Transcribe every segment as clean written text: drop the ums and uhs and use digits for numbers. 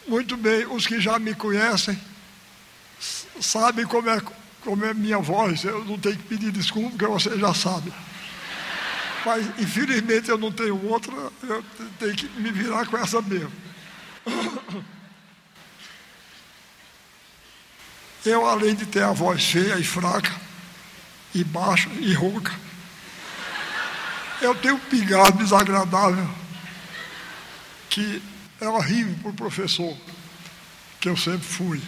Muito bem, os que já me conhecem sabem como é minha voz. Eu não tenho que pedir desculpa, porque você já sabe. Mas, infelizmente, eu não tenho outra, eu tenho que me virar com essa mesmo. Eu, além de ter a voz feia e fraca, e baixa e rouca, eu tenho um pigarro desagradável, que é horrível para o professor, que eu sempre fui.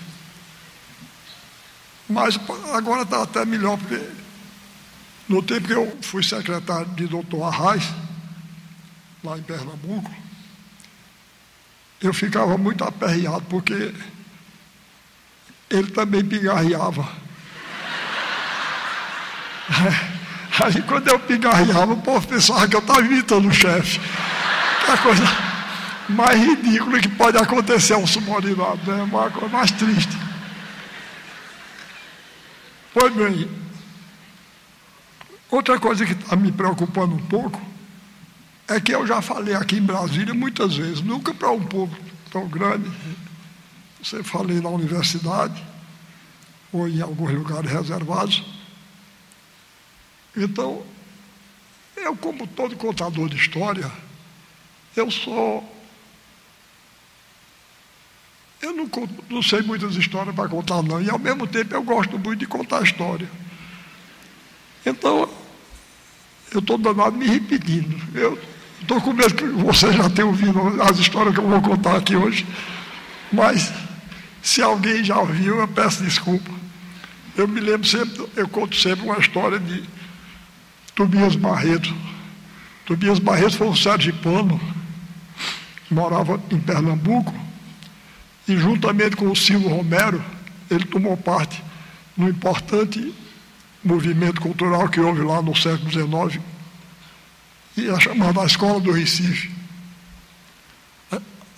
Mas agora está até melhor, porque no tempo que eu fui secretário de Dr. Arraes, lá em Pernambuco, eu ficava muito aperreado, porque ele também pigarreava. Aí quando eu pigarreava, o povo pensava que eu estava imitando o chefe. Que é a coisa mais ridícula que pode acontecer ao subordinado, né? Uma coisa mais triste. Pois bem, outra coisa que está me preocupando um pouco é que eu já falei aqui em Brasília muitas vezes, nunca para um povo tão grande. Você falei na universidade ou em alguns lugares reservados. Então, eu, como todo contador de história, eu não sei muitas histórias para contar, não. E, ao mesmo tempo, eu gosto muito de contar história. Então, eu estou danado me repetindo. Eu estou com medo que você já tenha ouvido as histórias que eu vou contar aqui hoje. Mas, se alguém já ouviu, eu peço desculpa. Eu me lembro sempre, eu conto sempre uma história de Tobias Barreto. Tobias Barreto foi um sergipano, morava em Pernambuco, e juntamente com o Silvio Romero, ele tomou parte num importante movimento cultural que houve lá no século XIX, e é chamada a Escola do Recife.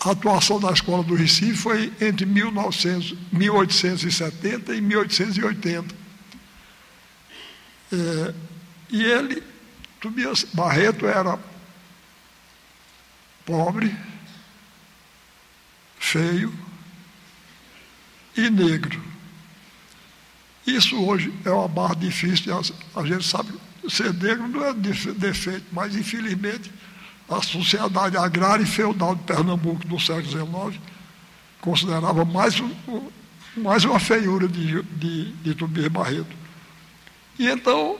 A atuação da Escola do Recife foi entre 1870 e 1880. E ele, Tobias Barreto, era pobre, feio e negro. Isso hoje é uma barra difícil, a gente sabe, ser negro não é defeito, mas infelizmente a sociedade agrária e feudal de Pernambuco do século XIX considerava mais uma feiura de Tobias Barreto. E então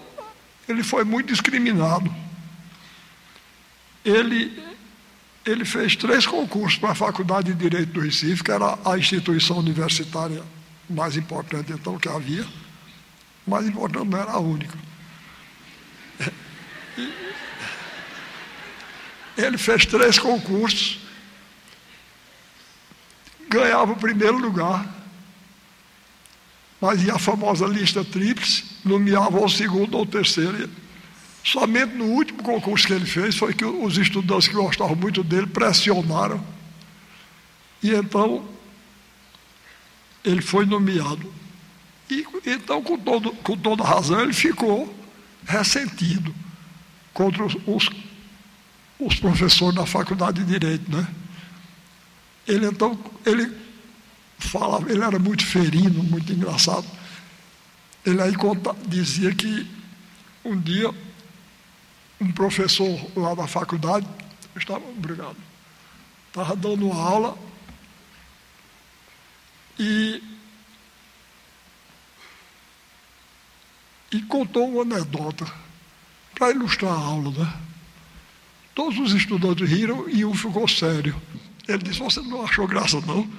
ele foi muito discriminado. Ele fez 3 concursos para a Faculdade de Direito do Recife, que era a instituição universitária mais importante então que havia. Mais importante, não era a única. Ele fez 3 concursos, ganhava o primeiro lugar, mas ia a famosa lista tríplice, nomeava o segundo ou o terceiro. Somente no último concurso que ele fez foi que os estudantes que gostavam muito dele pressionaram, e então ele foi nomeado. E então, com toda razão, ele ficou ressentido contra os professores da Faculdade de Direito, né? Ele falava, ele era muito ferino, muito engraçado. Ele aí dizia que um dia um professor lá da faculdade estava dando uma aula e contou uma anedota para ilustrar a aula, né? Todos os estudantes riram e um ficou sério. Ele disse: você não achou graça, não?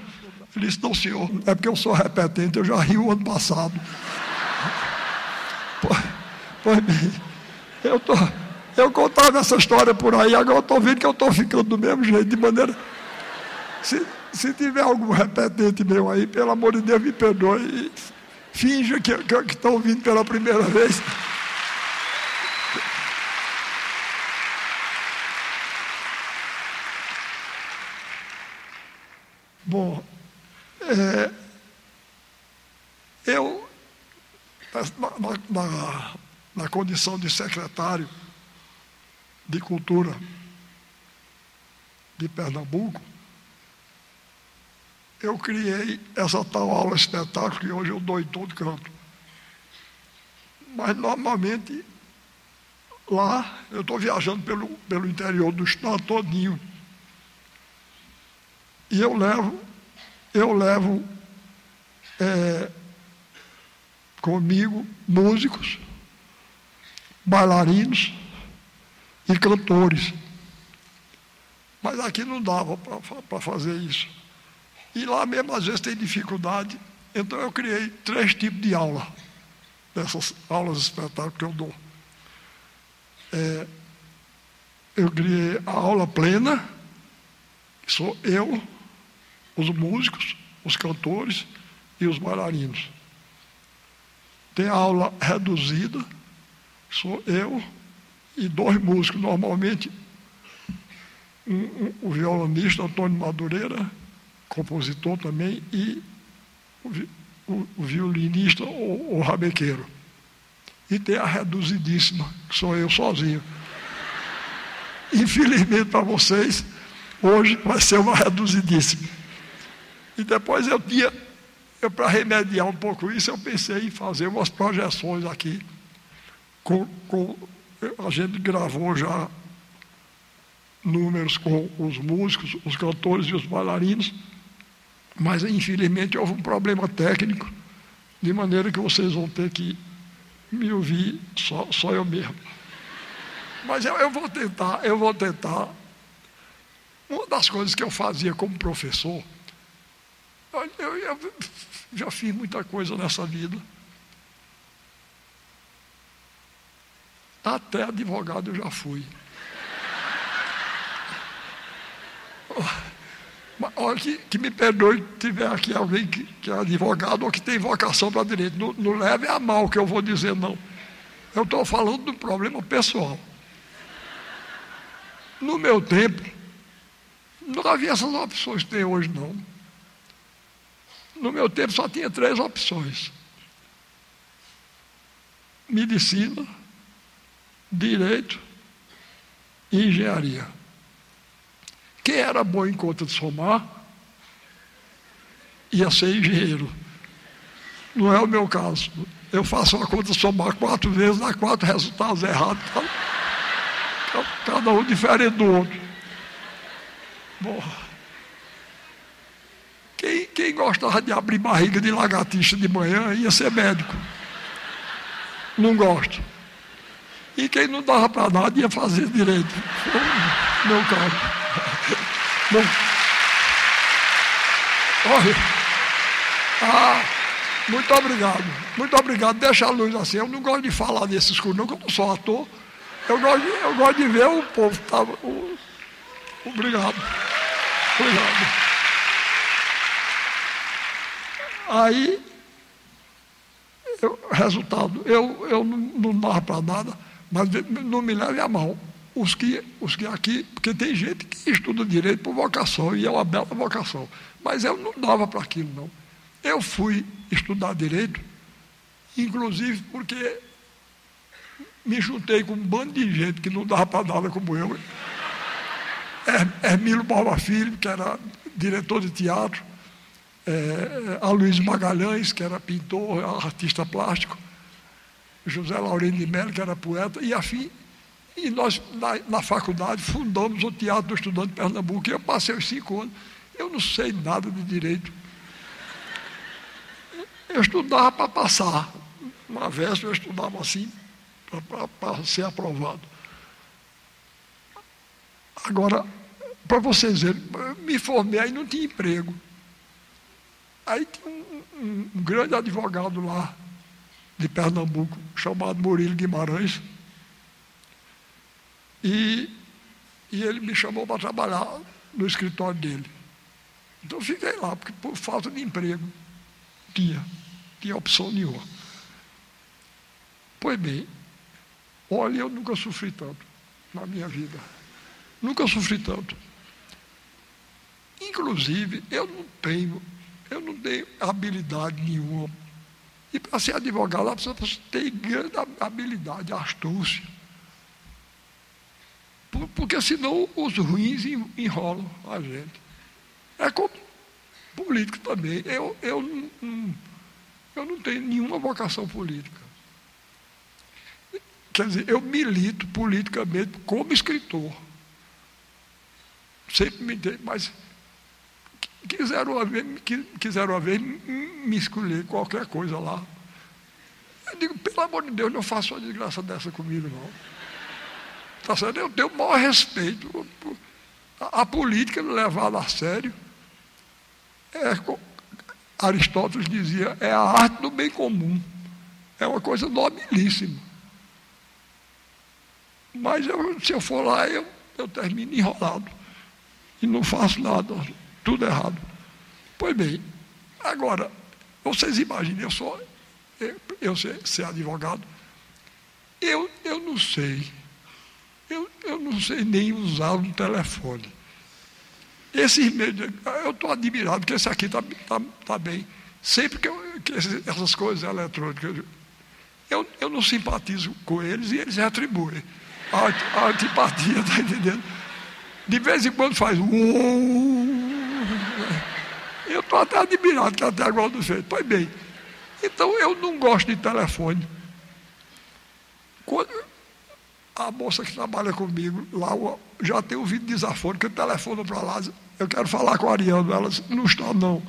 Ele disse: não, senhor, é porque eu sou repetente, eu já ri o ano passado. Pois bem, eu contava essa história por aí, agora eu estou vendo que eu estou ficando do mesmo jeito, de maneira... Se tiver algum repetente meu aí, pelo amor de Deus, me perdoe e finja que estão ouvindo pela primeira vez. Bom, eu, na condição de secretário de Cultura de Pernambuco, eu criei essa tal aula espetáculo que hoje eu dou em todo canto. Mas, normalmente, lá, eu estou viajando pelo interior do estado todinho. E eu levo comigo músicos, bailarinos e cantores. Mas aqui não dava para fazer isso. E lá mesmo, às vezes, tem dificuldade. Então, eu criei 3 tipos de aula, dessas aulas de espetáculo que eu dou. Eu criei a aula plena, que sou eu, os músicos, os cantores e os bailarinos. Tem a aula reduzida, que sou eu e 2 músicos, normalmente o violonista Antônio Madureira, compositor também, e o violinista, o rabequeiro. E tem a reduzidíssima, que sou eu sozinho. Infelizmente para vocês, hoje vai ser uma reduzidíssima. E depois para remediar um pouco isso, eu pensei em fazer umas projeções aqui. A gente gravou já números com os músicos, os cantores e os bailarinos, mas infelizmente houve um problema técnico, de maneira que vocês vão ter que me ouvir só eu mesmo. Mas eu vou tentar. Uma das coisas que eu fazia como professor, eu já fiz muita coisa nessa vida. Até advogado eu já fui. Olha, que me perdoe se tiver aqui alguém que é advogado ou que tem vocação para direito. Não leve a mal o que eu vou dizer, não. Eu estou falando do problema pessoal. No meu tempo, não havia essas opções que tem hoje, não. No meu tempo só tinha 3 opções: medicina, direito e engenharia. Quem era bom em conta de somar ia ser engenheiro. Não é o meu caso. Eu faço uma conta de somar 4 vezes, dá 4 resultados errados. Cada um diferente do outro. Bom, quem gostava de abrir barriga de lagartixa de manhã ia ser médico. Não gosto. E quem não dava para nada ia fazer direito. Meu caso. Bom, olha, muito obrigado. Muito obrigado. Deixa a luz assim. Eu não gosto de falar desses coisas, não, que eu não sou ator. Eu gosto de ver o povo. Tá, obrigado. Obrigado. Aí, resultado, eu não dava para nada, mas não me leve a mal. Os que aqui, porque tem gente que estuda direito por vocação, e é uma bela vocação, mas eu não dava para aquilo, não. Eu fui estudar direito, inclusive porque me juntei com um bando de gente que não dava para nada como eu. Hermílio Palma Filho, que era diretor de teatro, Aloysio Magalhães, que era pintor, artista plástico, José Laurino de Mello, que era poeta, e afim. E nós, na faculdade, fundamos o Teatro do Estudante de Pernambuco, e eu passei os 5 anos. Eu não sei nada de direito. Eu estudava para passar. Uma véspera eu estudava assim, para ser aprovado. Agora, para vocês verem, me formei, aí não tinha emprego. Aí tinha um grande advogado lá, de Pernambuco, chamado Murilo Guimarães, e ele me chamou para trabalhar no escritório dele. Então eu fiquei lá, porque por falta de emprego, tinha opção nenhuma. Pois bem, olha, eu nunca sofri tanto na minha vida. Nunca sofri tanto. Inclusive, eu não tenho habilidade nenhuma. E para ser advogado, a pessoa tem grande habilidade, astúcia. Porque senão os ruins enrolam a gente. Político também. Eu não tenho nenhuma vocação política. Quer dizer, eu milito politicamente como escritor. Sempre me dei, mas quiseram uma vez me escolher qualquer coisa lá. Eu digo, pelo amor de Deus, não faça uma desgraça dessa comigo, não. Tá certo? Eu tenho o maior respeito. A política levada a sério, Aristóteles dizia, é a arte do bem comum. É uma coisa nobilíssima. Mas se eu for lá, eu termino enrolado. E não faço nada, tudo errado. Pois bem, agora, vocês imaginem, eu ser advogado, eu não sei. Eu não sei nem usar um telefone. Esses meios, eu estou admirado, porque esse aqui está bem. Sempre que essas coisas eletrônicas, eu não simpatizo com eles e eles retribuem. A antipatia, está entendendo? De vez em quando faz. Eu estou até admirado que até agora não fez. Pois bem, então eu não gosto de telefone. Quando a moça que trabalha comigo lá já tem ouvido desaforo, que eu telefono para lá, eu quero falar com a Ariana. Ela disse, não está não.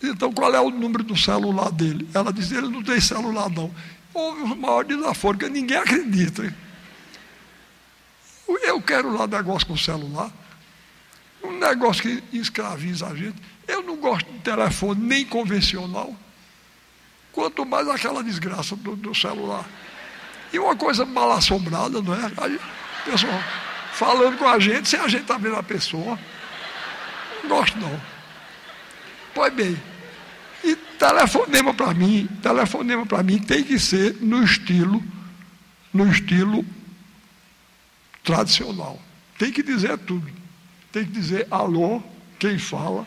Então qual é o número do celular dele? Ela disse, ele não tem celular não. Houve o maior desaforo, que ninguém acredita. Hein? Eu quero lá negócio com o celular, um negócio que escraviza a gente. Eu não gosto de telefone nem convencional, quanto mais aquela desgraça do celular. E uma coisa mal assombrada, não é? A pessoa falando com a gente, sem a gente estar vendo a pessoa. Não gosto não. Pois bem, e telefonema para mim tem que ser no estilo tradicional. Tem que dizer tudo. Tem que dizer alô, quem fala.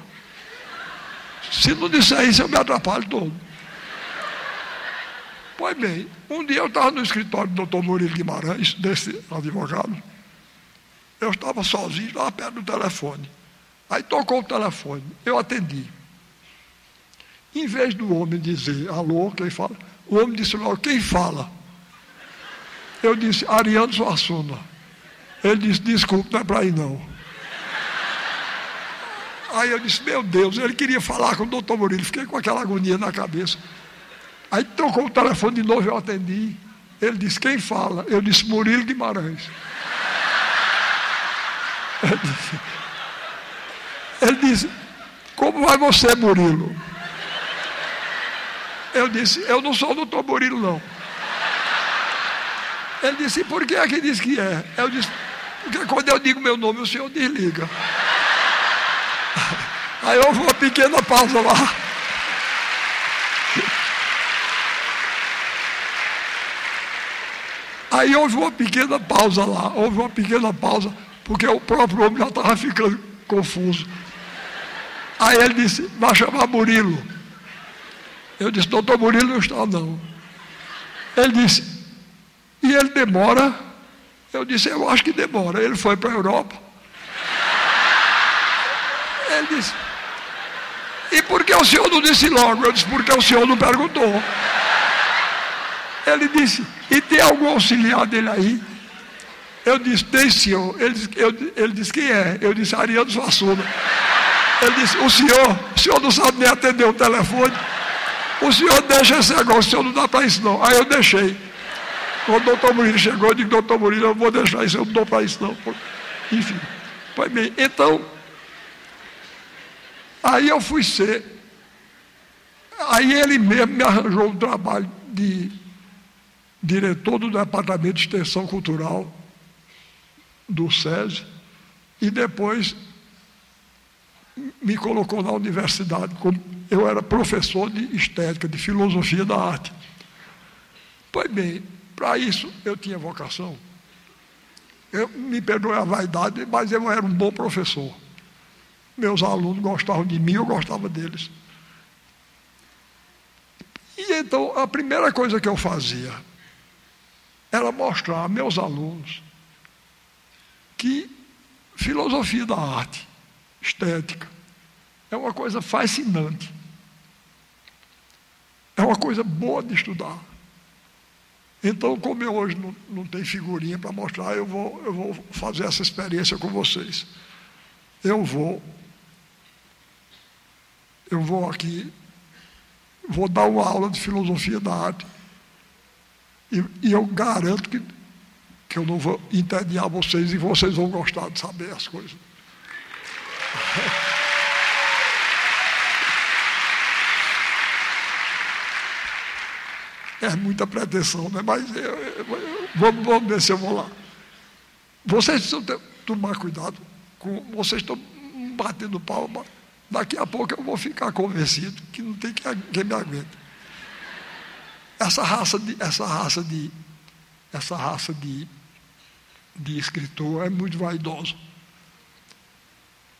Se não disser isso, eu me atrapalho todo. Pois bem, um dia eu estava no escritório do Dr. Murilo Guimarães, desse advogado. Eu estava sozinho, lá perto do telefone. Aí tocou o telefone, eu atendi. Em vez do homem dizer alô, quem fala, o homem disse logo, quem fala? Eu disse, Ariano Suassuna. Ele disse, desculpe, não é para ir não. Aí eu disse, meu Deus, ele queria falar com o doutor Murilo, fiquei com aquela agonia na cabeça. Aí trocou o telefone de novo, eu atendi. Ele disse, quem fala? Eu disse, Murilo Guimarães. Ele disse, como vai você, Murilo? Eu disse, eu não sou o doutor Murilo, não. Ele disse, e por que é que diz que é? Eu disse, porque quando eu digo meu nome, o senhor desliga. Aí houve uma pequena pausa lá. Aí houve uma pequena pausa lá. Houve uma pequena pausa, porque o próprio homem já estava ficando confuso. Aí ele disse, vai chamar Murilo. Eu disse, doutor Murilo não está não. Ele disse, e ele demora? Eu disse, eu acho que demora. Ele foi para a Europa. Ele disse, e por que o senhor não disse logo? Eu disse, porque o senhor não perguntou. Ele disse, e tem algum auxiliar dele aí? Eu disse, tem senhor. Ele disse, quem é? Eu disse, Ariano Suassuna. Ele disse, o senhor não sabe nem atender o telefone. O senhor deixa esse negócio, o senhor não dá para isso não. Aí eu deixei. Quando o doutor Murilo chegou, eu digo, doutor Murilo, eu vou deixar isso, eu não dou para isso não. Enfim, pois bem, então, aí eu fui ser, aí ele mesmo me arranjou um trabalho de diretor do Departamento de Extensão Cultural do SESI, e depois me colocou na universidade, eu era professor de estética, de filosofia da arte. Pois bem, para isso eu tinha vocação. Me perdoe a vaidade, mas eu era um bom professor. Meus alunos gostavam de mim, eu gostava deles. E então, a primeira coisa que eu fazia era mostrar a meus alunos que filosofia da arte, estética, é uma coisa fascinante. É uma coisa boa de estudar. Então, como eu hoje não tenho figurinha para mostrar, eu vou fazer essa experiência com vocês. Eu vou aqui, vou dar uma aula de filosofia da arte, e eu garanto que eu não vou entediar vocês, e vocês vão gostar de saber as coisas. É muita pretensão, né? Mas vamos ver se eu vou lá. Vocês precisam tomar cuidado. Vocês estão batendo palma. Daqui a pouco eu vou ficar convencido que não tem quem me aguente. Essa raça de escritor é muito vaidosa.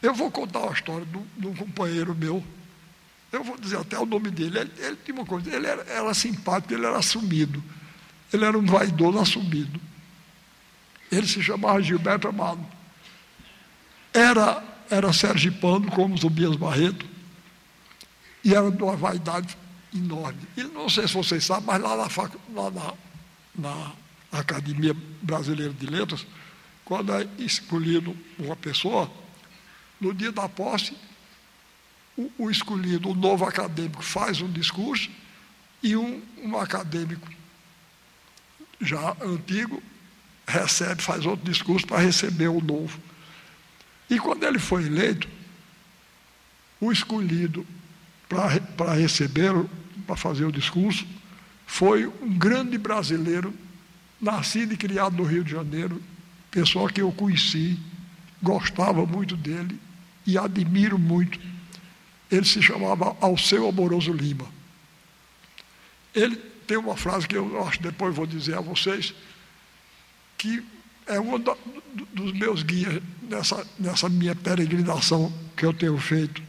Eu vou contar uma história de um companheiro meu. Eu vou dizer até o nome dele. Ele tinha uma coisa, ele era simpático, ele era assumido. Ele era um vaidoso assumido. Ele se chamava Gilberto Amado. Era sergipano, como Tobias Barreto, e era de uma vaidade enorme. E não sei se vocês sabem, mas lá na Academia Brasileira de Letras, quando é escolhido uma pessoa, no dia da posse, o escolhido, o novo acadêmico, faz um discurso, e um acadêmico já antigo faz outro discurso para receber o novo. E quando ele foi eleito, o escolhido para recebê-lo, para fazer o discurso, foi um grande brasileiro, nascido e criado no Rio de Janeiro, pessoa que eu conheci, gostava muito dele e admiro muito. Ele se chamava Alceu Amoroso Lima. Ele tem uma frase que eu acho que depois vou dizer a vocês, que é um dos meus guias nessa minha peregrinação que eu tenho feito.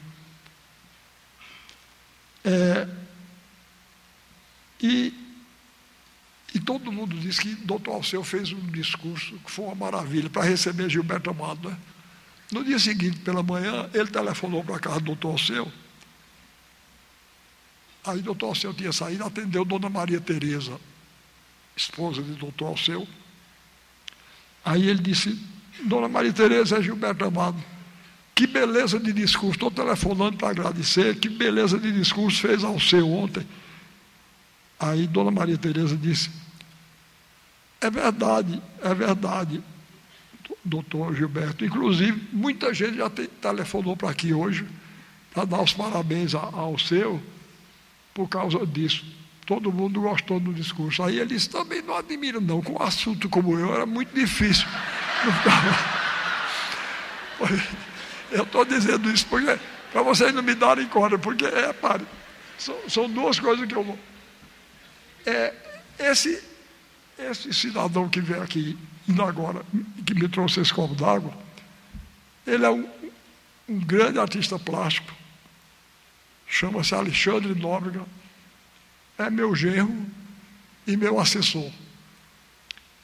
E todo mundo diz que Dr. Alceu fez um discurso que foi uma maravilha para receber Gilberto Amado, né? No dia seguinte, pela manhã, ele telefonou para a casa do Dr. Alceu. Aí o Dr. Alceu tinha saído, atendeu Dona Maria Tereza, esposa de Dr. Alceu. Aí ele disse: Dona Maria Tereza, é Gilberto Amado. Que beleza de discurso, estou telefonando para agradecer, que beleza de discurso fez Alceu ontem. Aí Dona Maria Tereza disse: é verdade, doutor Gilberto. Inclusive, muita gente já telefonou para aqui hoje para dar os parabéns ao Alceu por causa disso. Todo mundo gostou do discurso. Aí ele disse: também não admiro não, com um assunto como eu, era muito difícil. Eu estou dizendo isso porque, para vocês não me darem corda, porque, repare, são duas coisas que eu vou... Esse cidadão que veio aqui ainda agora, que me trouxe esse copo d'água, ele é um grande artista plástico, chama-se Alexandre Nóbrega, é meu genro e meu assessor.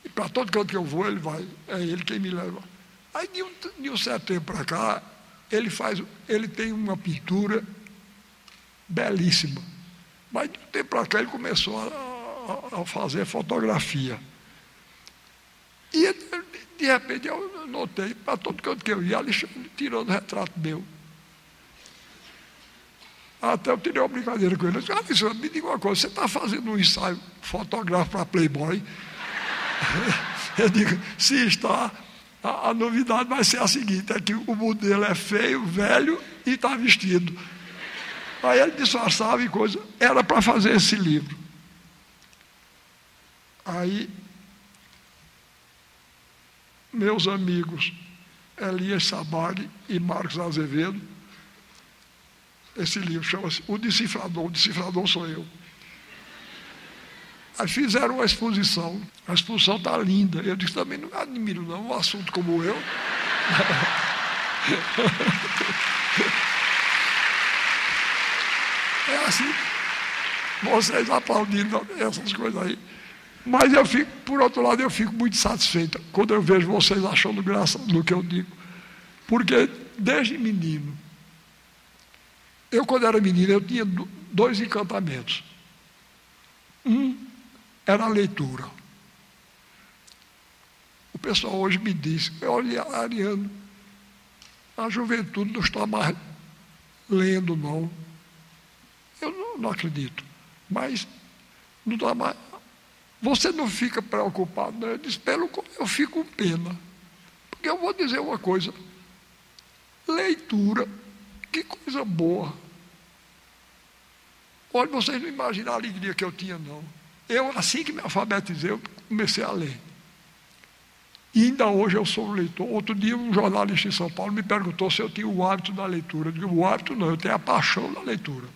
E para todo canto que eu vou, ele vai, é ele quem me leva. Aí, de um certo tempo para cá, ele tem uma pintura belíssima. Mas de um tempo para cá, ele começou a fazer fotografia. E, de repente, eu notei, para todo canto que eu ia, Alexandre tirando retrato meu. Até eu tirei uma brincadeira com ele. Eu disse: Alexandre, me diga uma coisa, você está fazendo um ensaio fotográfico para Playboy? Eu digo: se está, a novidade vai ser a seguinte, é que o modelo é feio, velho e está vestido. Aí ele disfarçava e coisa, era para fazer esse livro. Aí, meus amigos Elias Sabag e Marcos Azevedo, esse livro chama-se O Decifrador sou eu. Aí fizeram uma exposição, a exposição está linda. Eu disse: também não admiro não, um assunto como eu. É assim, vocês aplaudindo essas coisas aí. Mas eu fico, por outro lado, eu fico muito satisfeito quando eu vejo vocês achando graça no que eu digo. Porque desde menino, Eu, quando era menino, eu tinha dois encantamentos. Um era a leitura. O pessoal hoje me diz, olha, Ariano, a juventude não está mais lendo, não. Eu não acredito. Mas não dá mais. Você não fica preocupado, não? Eu disse, eu fico com pena. Porque eu vou dizer uma coisa. Leitura, que coisa boa. Olha, vocês não imaginam a alegria que eu tinha, não. Eu, assim que me alfabetizei, eu comecei a ler. E ainda hoje eu sou leitor. Outro dia um jornalista em São Paulo me perguntou se eu tinha o hábito da leitura. Eu digo, o hábito não, eu tenho a paixão da leitura.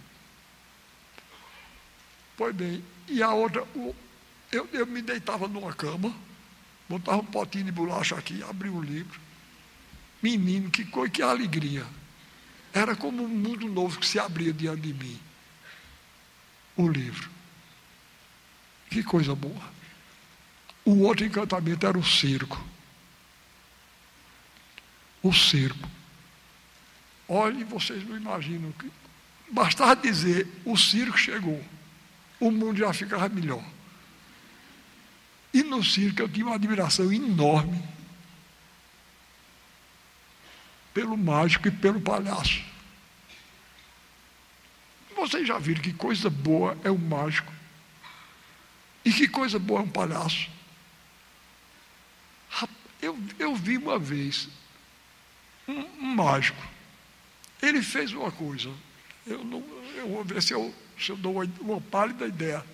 Pois bem, e a outra, eu me deitava numa cama, botava um potinho de bolacha aqui, abria o livro. Menino, que coisa, que alegria. Era como um mundo novo que se abria diante de mim. O livro. Que coisa boa. O outro encantamento era o circo. O circo. Olhem, vocês não imaginam que bastava dizer, o circo chegou. O mundo já ficava melhor. E no circo eu tinha uma admiração enorme pelo mágico e pelo palhaço. Vocês já viram que coisa boa é um mágico? E que coisa boa é um palhaço? Eu vi uma vez um mágico. Ele fez uma coisa. Eu vou ver se eu dou uma pálida ideia.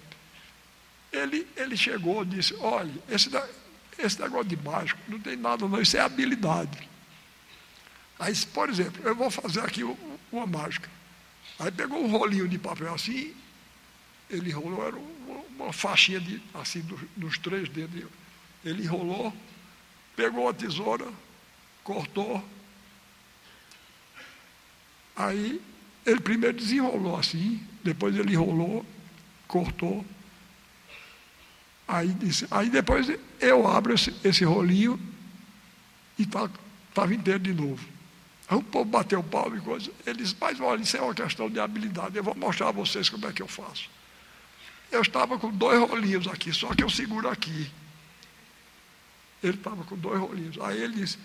Ele chegou e disse, olha, esse negócio de mágico não tem nada não, isso é habilidade. Aí, por exemplo, eu vou fazer aqui uma mágica. Aí pegou um rolinho de papel assim, ele enrolou, era uma faixinha assim, dos 3 dedos. Ele enrolou, pegou a tesoura, cortou. Aí ele primeiro desenrolou assim, depois ele enrolou, cortou. Aí depois eu abro esse rolinho e estava inteiro de novo. Aí o povo bateu o pau e coisa. Ele disse, mas olha, isso é uma questão de habilidade, eu vou mostrar a vocês como é que eu faço. Eu estava com 2 rolinhos aqui, só que eu seguro aqui. Ele estava com 2 rolinhos. Aí ele disse,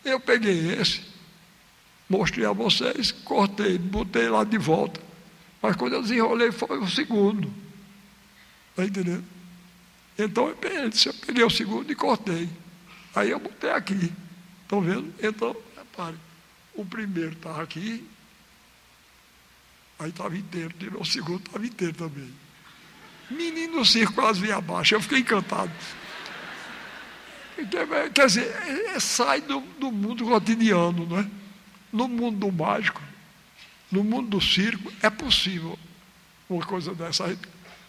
eu peguei esse, mostrei a vocês, cortei, botei lá de volta. Mas quando eu desenrolei foi o segundo. Está entendendo? Então eu peguei o segundo e cortei. Aí eu botei aqui. Estão vendo? Então, repare, o primeiro estava aqui, aí estava inteiro, tirou o segundo, estava inteiro também. Menino, o circo quase veio abaixo, eu fiquei encantado. Quer dizer, sai do mundo cotidiano, não é? No mundo do mágico, no mundo do circo, é possível uma coisa dessa, aí,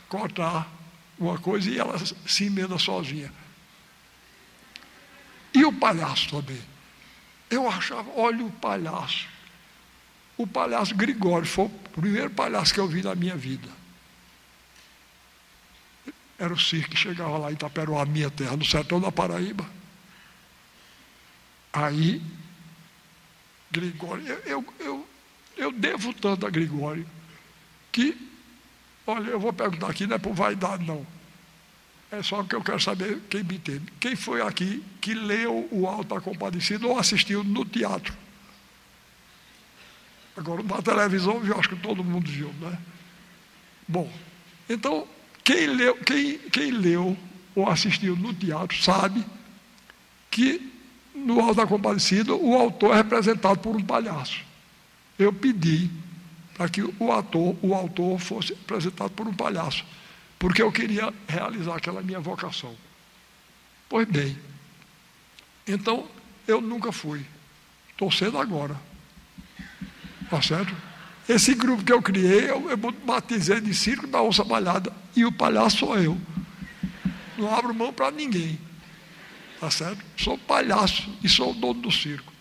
cortar uma coisa e ela se emenda sozinha. E o palhaço também. Eu achava, olha o palhaço Gregório, foi o primeiro palhaço que eu vi na minha vida. Era o circo que chegava lá em Itaperuá, minha terra, no sertão da Paraíba. Aí, Gregório, eu devo tanto a Gregório, que, olha, eu vou perguntar aqui, não é por vaidade, não. É só que eu quero saber quem me entende. Quem foi aqui que leu o Alto da Compadecida ou assistiu no teatro? Agora, na televisão, eu acho que todo mundo viu, né? Bom, então, quem leu ou assistiu no teatro sabe que no Alto da Compadecida o autor é representado por um palhaço. Eu pedi para que o autor fosse representado por um palhaço, porque eu queria realizar aquela minha vocação. Pois bem, então eu nunca fui. Estou sendo agora. Está certo? Esse grupo que eu criei, eu batizei de Circo da Onça Malhada, e o palhaço sou eu. Não abro mão para ninguém. Está certo? Sou palhaço e sou o dono do circo.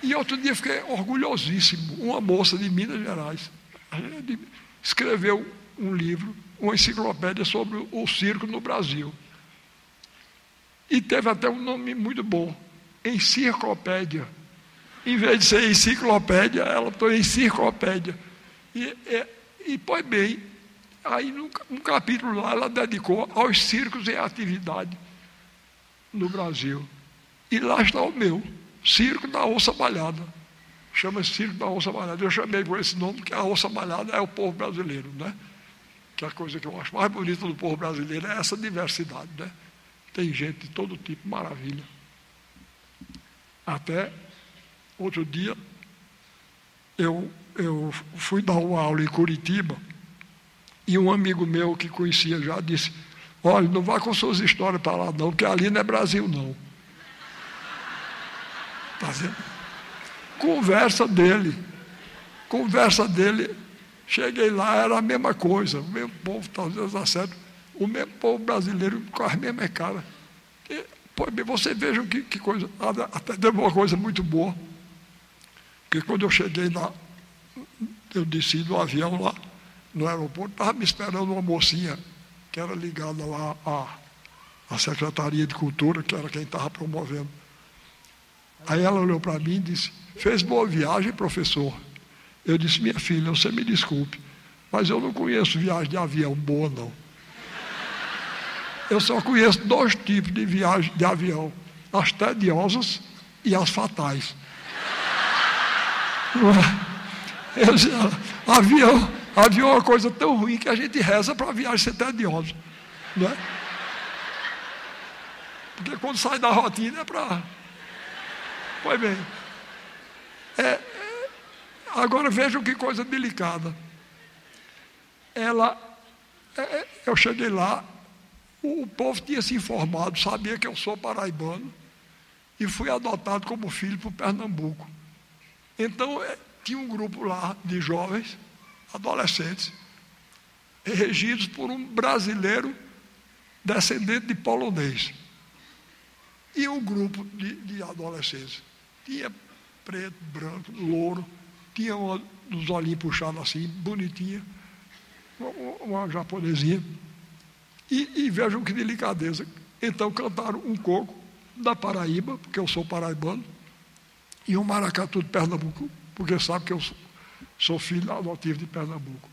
E outro dia fiquei orgulhosíssimo. Uma moça de Minas Gerais escreveu um livro, uma enciclopédia sobre o circo no Brasil. E teve até um nome muito bom, Enciclopédia. Em vez de ser enciclopédia, ela foi enciclopédia. E pois bem, aí num capítulo lá, ela dedicou aos circos em atividade no Brasil. E lá está o meu, Circo da Onça Malhada. Chama-se Circo da Onça Malhada. Eu chamei por esse nome, porque a onça malhada é o povo brasileiro, né? Que a coisa que eu acho mais bonita do povo brasileiro é essa diversidade, né? Tem gente de todo tipo, maravilha. Até outro dia, eu fui dar uma aula em Curitiba, e um amigo meu que conhecia já disse: olha, não vá com suas histórias para lá não, porque ali não é Brasil não. Está vendo? Conversa dele, cheguei lá, era a mesma coisa, o mesmo povo, talvez dá certo, o mesmo povo brasileiro com as mesmas caras. Pois bem, vocês vejam que coisa, até deu uma coisa muito boa, porque quando eu cheguei lá, eu desci do avião lá, no aeroporto, estava me esperando uma mocinha, que era ligada lá à Secretaria de Cultura, que era quem estava promovendo. Aí ela olhou para mim e disse: fez boa viagem, professor? Eu disse: minha filha, você me desculpe, mas eu não conheço viagem de avião boa, não. Eu só conheço 2 tipos de viagem de avião: as tediosas e as fatais. Eu disse: avião é uma coisa tão ruim que a gente reza para a viagem ser tediosa, não é? Porque quando sai da rotina é para... Pois bem, agora vejam que coisa delicada. Eu cheguei lá, o povo tinha se informado, sabia que eu sou paraibano, e fui adotado como filho por Pernambuco. Então, tinha um grupo lá de jovens, adolescentes, regidos por um brasileiro descendente de polonês. E um grupo de adolescentes. Tinha preto, branco, louro, tinha uma dos olhinhos puxados assim, bonitinha, uma japonesinha. E vejam que delicadeza. Então cantaram um coco da Paraíba, porque eu sou paraibano, e um maracatu de Pernambuco, porque sabe que eu sou filho adotivo de Pernambuco.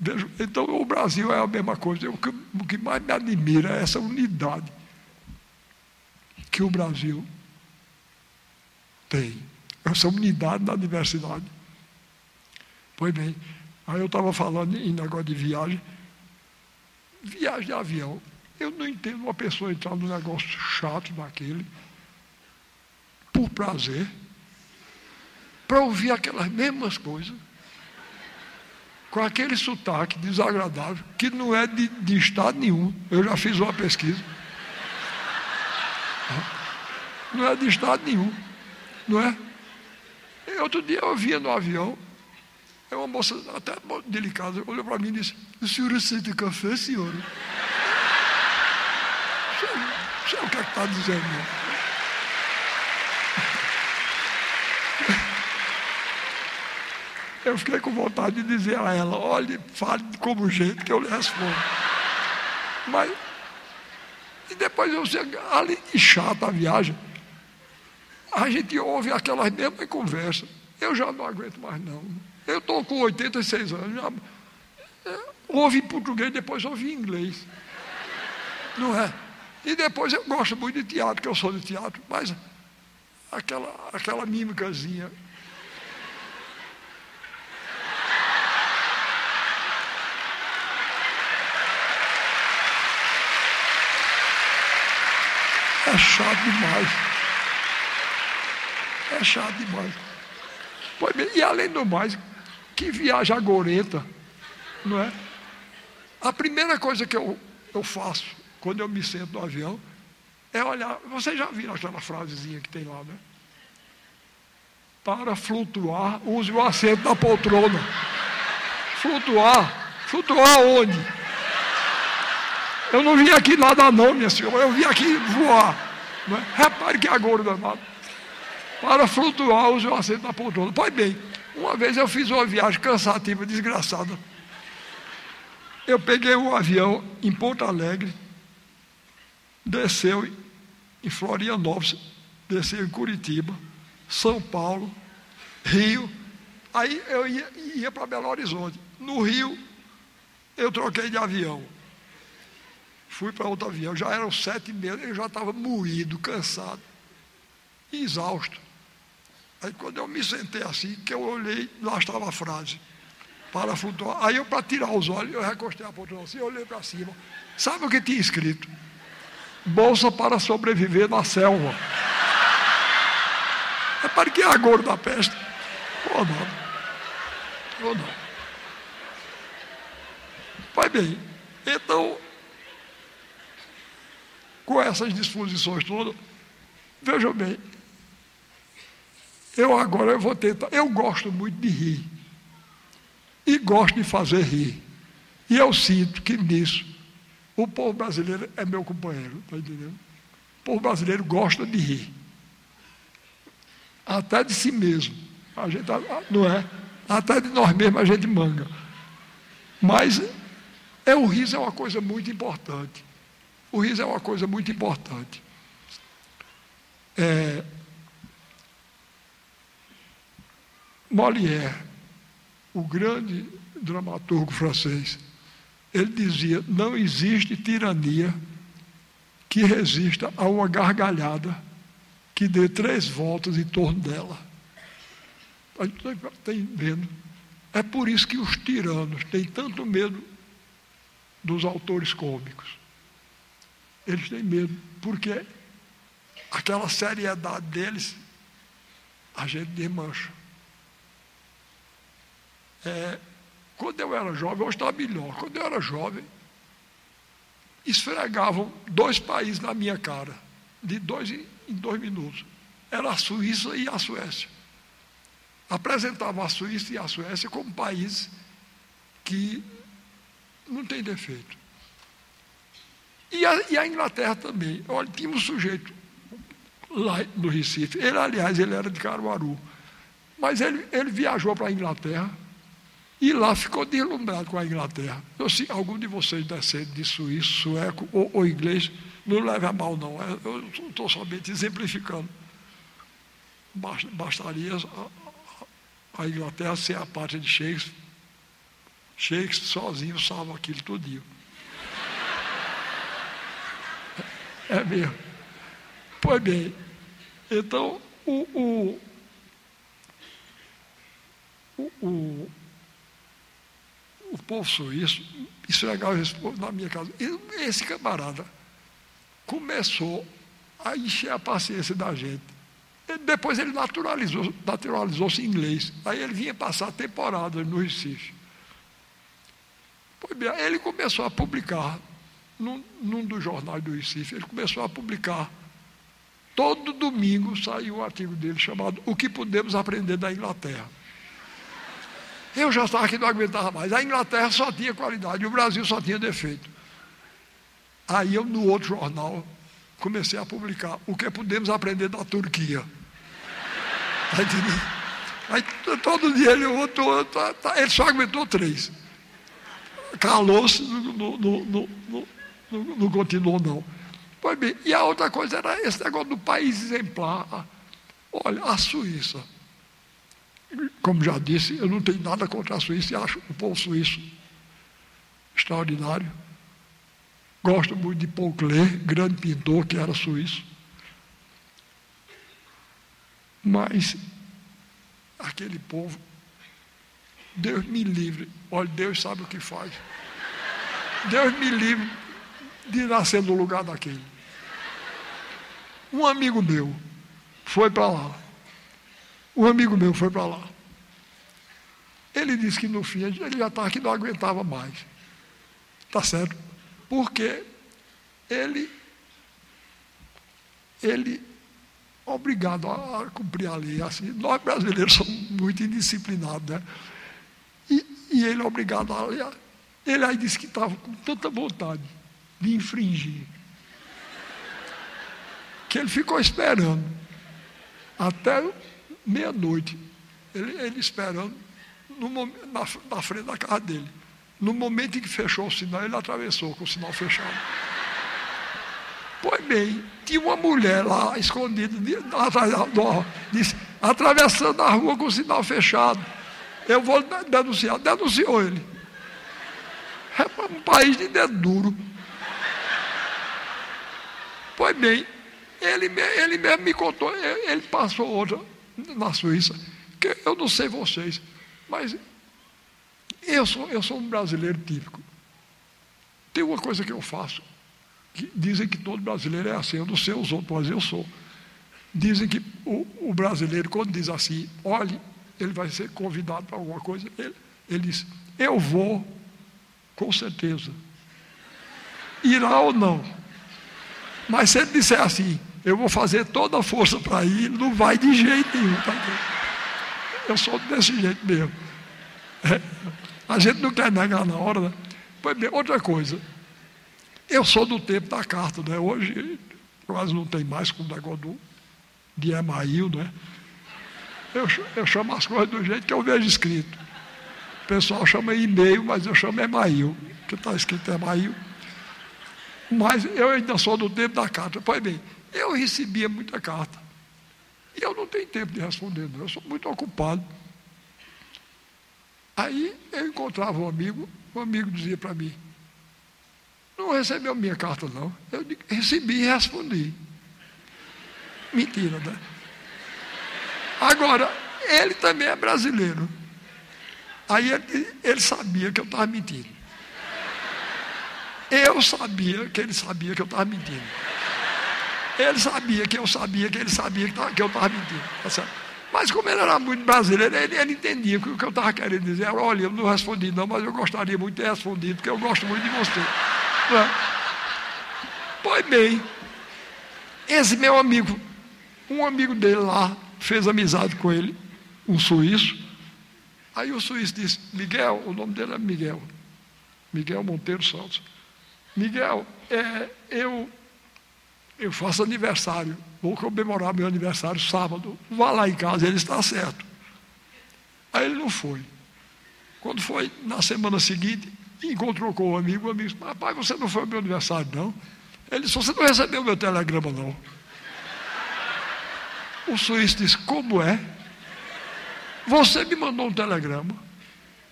Vejam, então o Brasil é a mesma coisa. O que mais me admira é essa unidade que o Brasil tem, essa unidade na diversidade. Pois bem, aí eu estava falando em negócio de viagem de avião. Eu não entendo uma pessoa entrar num negócio chato daquele, por prazer, para ouvir aquelas mesmas coisas, com aquele sotaque desagradável, que não é de estado nenhum. Eu já fiz uma pesquisa. Não é de estado nenhum, não é? Outro dia eu via no avião, uma moça até delicada, olhou para mim e disse: o senhor aceita café, senhora? Não sei o que é que está dizendo, não. Eu fiquei com vontade de dizer a ela: olhe, fale como jeito que eu lhe respondo. Mas, e depois eu sei, além de chata a viagem, a gente ouve aquelas mesmas conversas. Eu já não aguento mais, não. Eu estou com 86 anos, ouve em português, depois ouve em inglês. Não é? E depois eu gosto muito de teatro, porque eu sou de teatro, mas aquela mímicazinha. É chato demais. É chato demais. Pois bem, e além do mais, que viagem agorenta, não é? A primeira coisa que eu faço quando eu me sento no avião é olhar. Vocês já viram aquela frasezinha que tem lá, né? Para flutuar, use o assento da poltrona. Flutuar? Flutuar onde? Eu não vim aqui nadar não, minha senhora, eu vim aqui voar. Não é? Repare que agora danado. Para flutuar, use o assento da poltrona. Pois bem, uma vez eu fiz uma viagem cansativa, desgraçada. Eu peguei um avião em Porto Alegre, desceu em Florianópolis, desceu em Curitiba, São Paulo, Rio. Aí eu ia para Belo Horizonte. No Rio, eu troquei de avião. Fui para outro avião. Já eram 7h30, eu já estava moído, cansado, exausto. Aí quando eu me sentei assim, que eu olhei, lá estava a frase. Para flutuar. Aí eu, para tirar os olhos, eu recostei a poltrona assim, olhei para cima. Sabe o que tinha escrito? Bolsa para sobreviver na selva. É para que é a gordo da peste. Ou não. Ou não. Vai bem. Então, com essas disposições todas, vejam bem, eu vou tentar, eu gosto muito de rir. E gosto de fazer rir. E eu sinto que nisso, o povo brasileiro é meu companheiro, está entendendo? O povo brasileiro gosta de rir. Até de si mesmo. A gente, não é? Até de nós mesmos a gente manga. Mas o riso é uma coisa muito importante. O riso é uma coisa muito importante. Molière, o grande dramaturgo francês, ele dizia: não existe tirania que resista a uma gargalhada que dê 3 voltas em torno dela. A gente está vendo. É por isso que os tiranos têm tanto medo dos autores cômicos. Eles têm medo, porque aquela seriedade deles, a gente desmancha. Quando eu era jovem, hoje está melhor. Quando eu era jovem, esfregavam 2 países na minha cara, de 2 em 2 minutos. Era a Suíça e a Suécia. Apresentavam a Suíça e a Suécia como países que não tem defeito. E a Inglaterra também. Olha, tinha um sujeito lá no Recife. Ele, aliás, ele era de Caruaru. Mas ele viajou para a Inglaterra e lá ficou deslumbrado com a Inglaterra. Então, se algum de vocês descendo de suíço, sueco ou inglês, não leve a mal, não. Eu estou somente exemplificando. Bastaria a Inglaterra ser a pátria de Shakespeare. Shakespeare sozinho salva aquilo tudinho. É mesmo. Pois bem, então o povo suíço esfregava esse povo na minha casa. E esse camarada começou a encher a paciência da gente. Depois ele naturalizou-se em inglês. Aí ele vinha passar temporadas no Recife. Pois bem, ele começou a publicar, num dos jornais do Recife, ele começou a publicar. Todo domingo saiu um artigo dele chamado O que Podemos Aprender da Inglaterra. Eu já estava aqui, não aguentava mais. A Inglaterra só tinha qualidade, o Brasil só tinha defeito. Aí eu, no outro jornal, comecei a publicar O que Podemos Aprender da Turquia. Está entendendo? Aí todo dia ele só aguentou 3. Calou-se, não continuou não. Pois bem, e a outra coisa era esse negócio do país exemplar. Olha, a Suíça, como já disse, eu não tenho nada contra a Suíça e acho o povo suíço extraordinário. Gosto muito de Paul Klee, grande pintor que era suíço. Mas aquele povo, Deus me livre, olha, Deus sabe o que faz. Deus me livre de nascer no lugar daquele. Um amigo meu foi para lá. Ele disse que no fim ele já estava que não aguentava mais. Tá certo? Porque ele obrigado a cumprir a lei. Assim, nós brasileiros somos muito indisciplinados, né? E ele obrigado a lei. Ele aí disse que estava com tanta vontade de infringir, que ele ficou esperando até meia-noite. Ele esperando na frente da casa dele. No momento em que fechou o sinal, ele atravessou com o sinal fechado. Pois bem, tinha uma mulher lá escondida atrás da disse: atravessando a rua com o sinal fechado. Eu vou denunciar. Denunciou ele. É um país de dedo duro. Pois bem, ele mesmo me contou, ele passou outra na Suíça, que eu não sei vocês, mas eu sou um brasileiro típico. Tem uma coisa que eu faço, que dizem que todo brasileiro é assim, eu não sei os outros, mas eu sou. Dizem que o brasileiro, quando diz assim, olhe, ele vai ser convidado para alguma coisa, ele diz, eu vou, com certeza. Irá ou não? Mas se ele disser assim, eu vou fazer toda a força para ir, não vai de jeito nenhum. Tá? Eu sou desse jeito mesmo. A gente não quer negar na hora, né? Pois bem, outra coisa. Eu sou do tempo da carta, né? Hoje quase não tem mais com o negócio de e-mail, né? Eu chamo as coisas do jeito que eu vejo escrito. O pessoal chama e-mail, mas eu chamo e-mail, que está escrito e-mail. Mas eu ainda sou do tempo da carta. Pois bem, eu recebia muita carta. E eu não tenho tempo de responder, não. Eu sou muito ocupado. Aí eu encontrava um amigo dizia para mim, não recebeu minha carta, não. Eu digo, recebi e respondi. Mentira, né? Agora, ele também é brasileiro. Aí ele sabia que eu estava mentindo. Eu sabia que ele sabia que eu estava mentindo. Ele sabia que eu sabia que ele sabia que eu estava mentindo. Tá certo? Mas como ele era muito brasileiro, ele entendia que o que eu estava querendo dizer era, olha, eu não respondi não, mas eu gostaria muito de ter respondido, porque eu gosto muito de você. Né? Pois bem, esse meu amigo, um amigo dele lá, fez amizade com ele, um suíço. Aí o suíço disse, Miguel, o nome dele é Miguel Monteiro Santos. Miguel, eu faço aniversário, vou comemorar meu aniversário sábado, vá lá em casa, ele está certo. Aí ele não foi. Quando foi na semana seguinte, encontrou com o amigo disse, rapaz, você não foi ao meu aniversário, não? Ele disse, você não recebeu meu telegrama, não? O suíço disse, como é? Você me mandou um telegrama.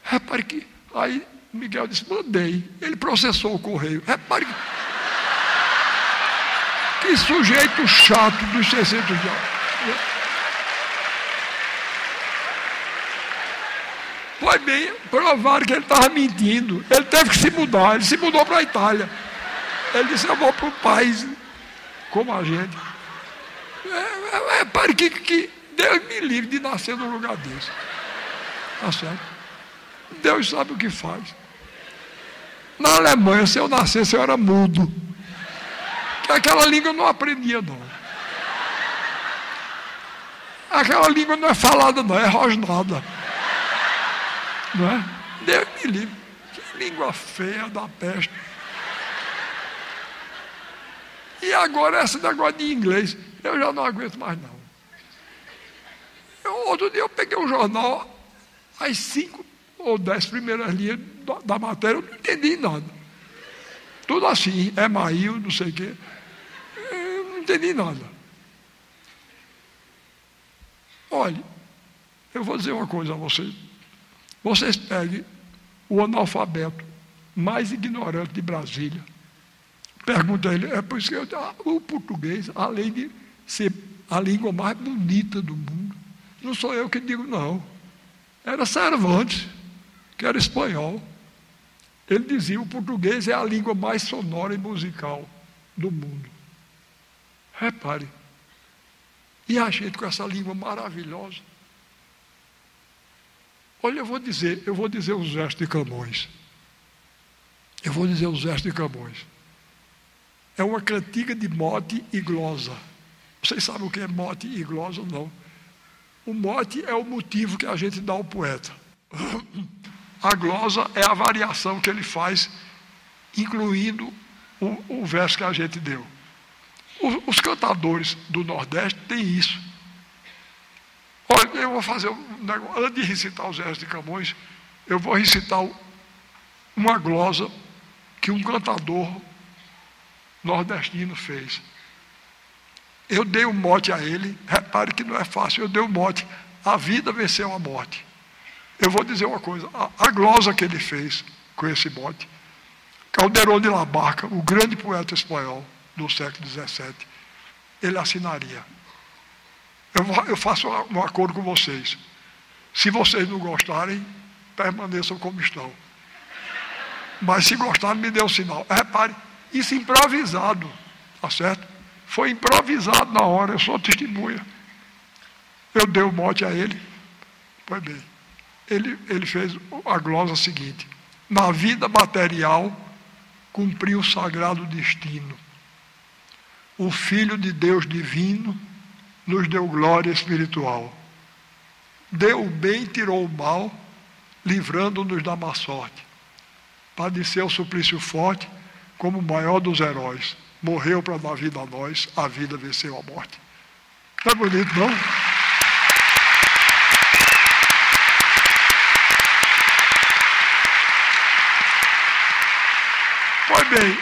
Repare que, aí Miguel disse, mandei. Ele processou o correio. Repare que sujeito chato dos 600 anos. Pois bem, provaram que ele estava mentindo. Ele teve que se mudar. Ele se mudou para a Itália. Ele disse, eu vou para um país como a gente. Repare que Deus me livre de nascer num lugar desse. Tá certo? Deus sabe o que faz. Na Alemanha, se eu nascesse, eu era mudo. Porque aquela língua eu não aprendia, não. Aquela língua não é falada, não, é rosnada. Não é? Deus me livre. Que língua feia da peste. E agora, esse negócio de inglês, eu já não aguento mais, não. Outro dia eu peguei um jornal, as 5 ou 10 primeiras linhas da matéria, eu não entendi nada. Tudo assim, e-mail, não sei o quê. Eu não entendi nada. Olha, eu vou dizer uma coisa a vocês. Vocês peguem o analfabeto mais ignorante de Brasília. Pergunta a ele, é por isso que o português, além de ser a língua mais bonita do mundo, não sou eu que digo, não. Era Cervantes, que era espanhol. Ele dizia, o português é a língua mais sonora e musical do mundo. Repare. E a gente com essa língua maravilhosa. Olha, eu vou dizer os versos de Camões. Eu vou dizer os versos de Camões. É uma cantiga de mote e glosa. Vocês sabem o que é mote e glosa ou não? O mote é o motivo que a gente dá ao poeta. A glosa é a variação que ele faz, incluindo o verso que a gente deu. Os cantadores do Nordeste têm isso. Olha, eu vou fazer um negócio. Antes de recitar os versos de Camões, eu vou recitar uma glosa que um cantador nordestino fez. Eu dei um mote a ele, repare que não é fácil, eu dei um mote, a vida venceu a morte. Eu vou dizer uma coisa, a glosa que ele fez com esse mote, Calderón de la Barca, o grande poeta espanhol do século XVII, ele assinaria. Eu faço um acordo com vocês. Se vocês não gostarem, permaneçam como estão. Mas se gostarem, me dê um sinal. Repare, isso improvisado, tá certo? Foi improvisado na hora, eu sou testemunha. Eu dei o mote a ele. Pois bem, ele fez a glosa seguinte: na vida material, cumpriu o sagrado destino. O Filho de Deus divino nos deu glória espiritual. Deu o bem e tirou o mal, livrando-nos da má sorte. Padeceu o suplício forte, como o maior dos heróis. Morreu para dar vida a nós, a vida venceu a morte. Não é bonito, não? Pois bem,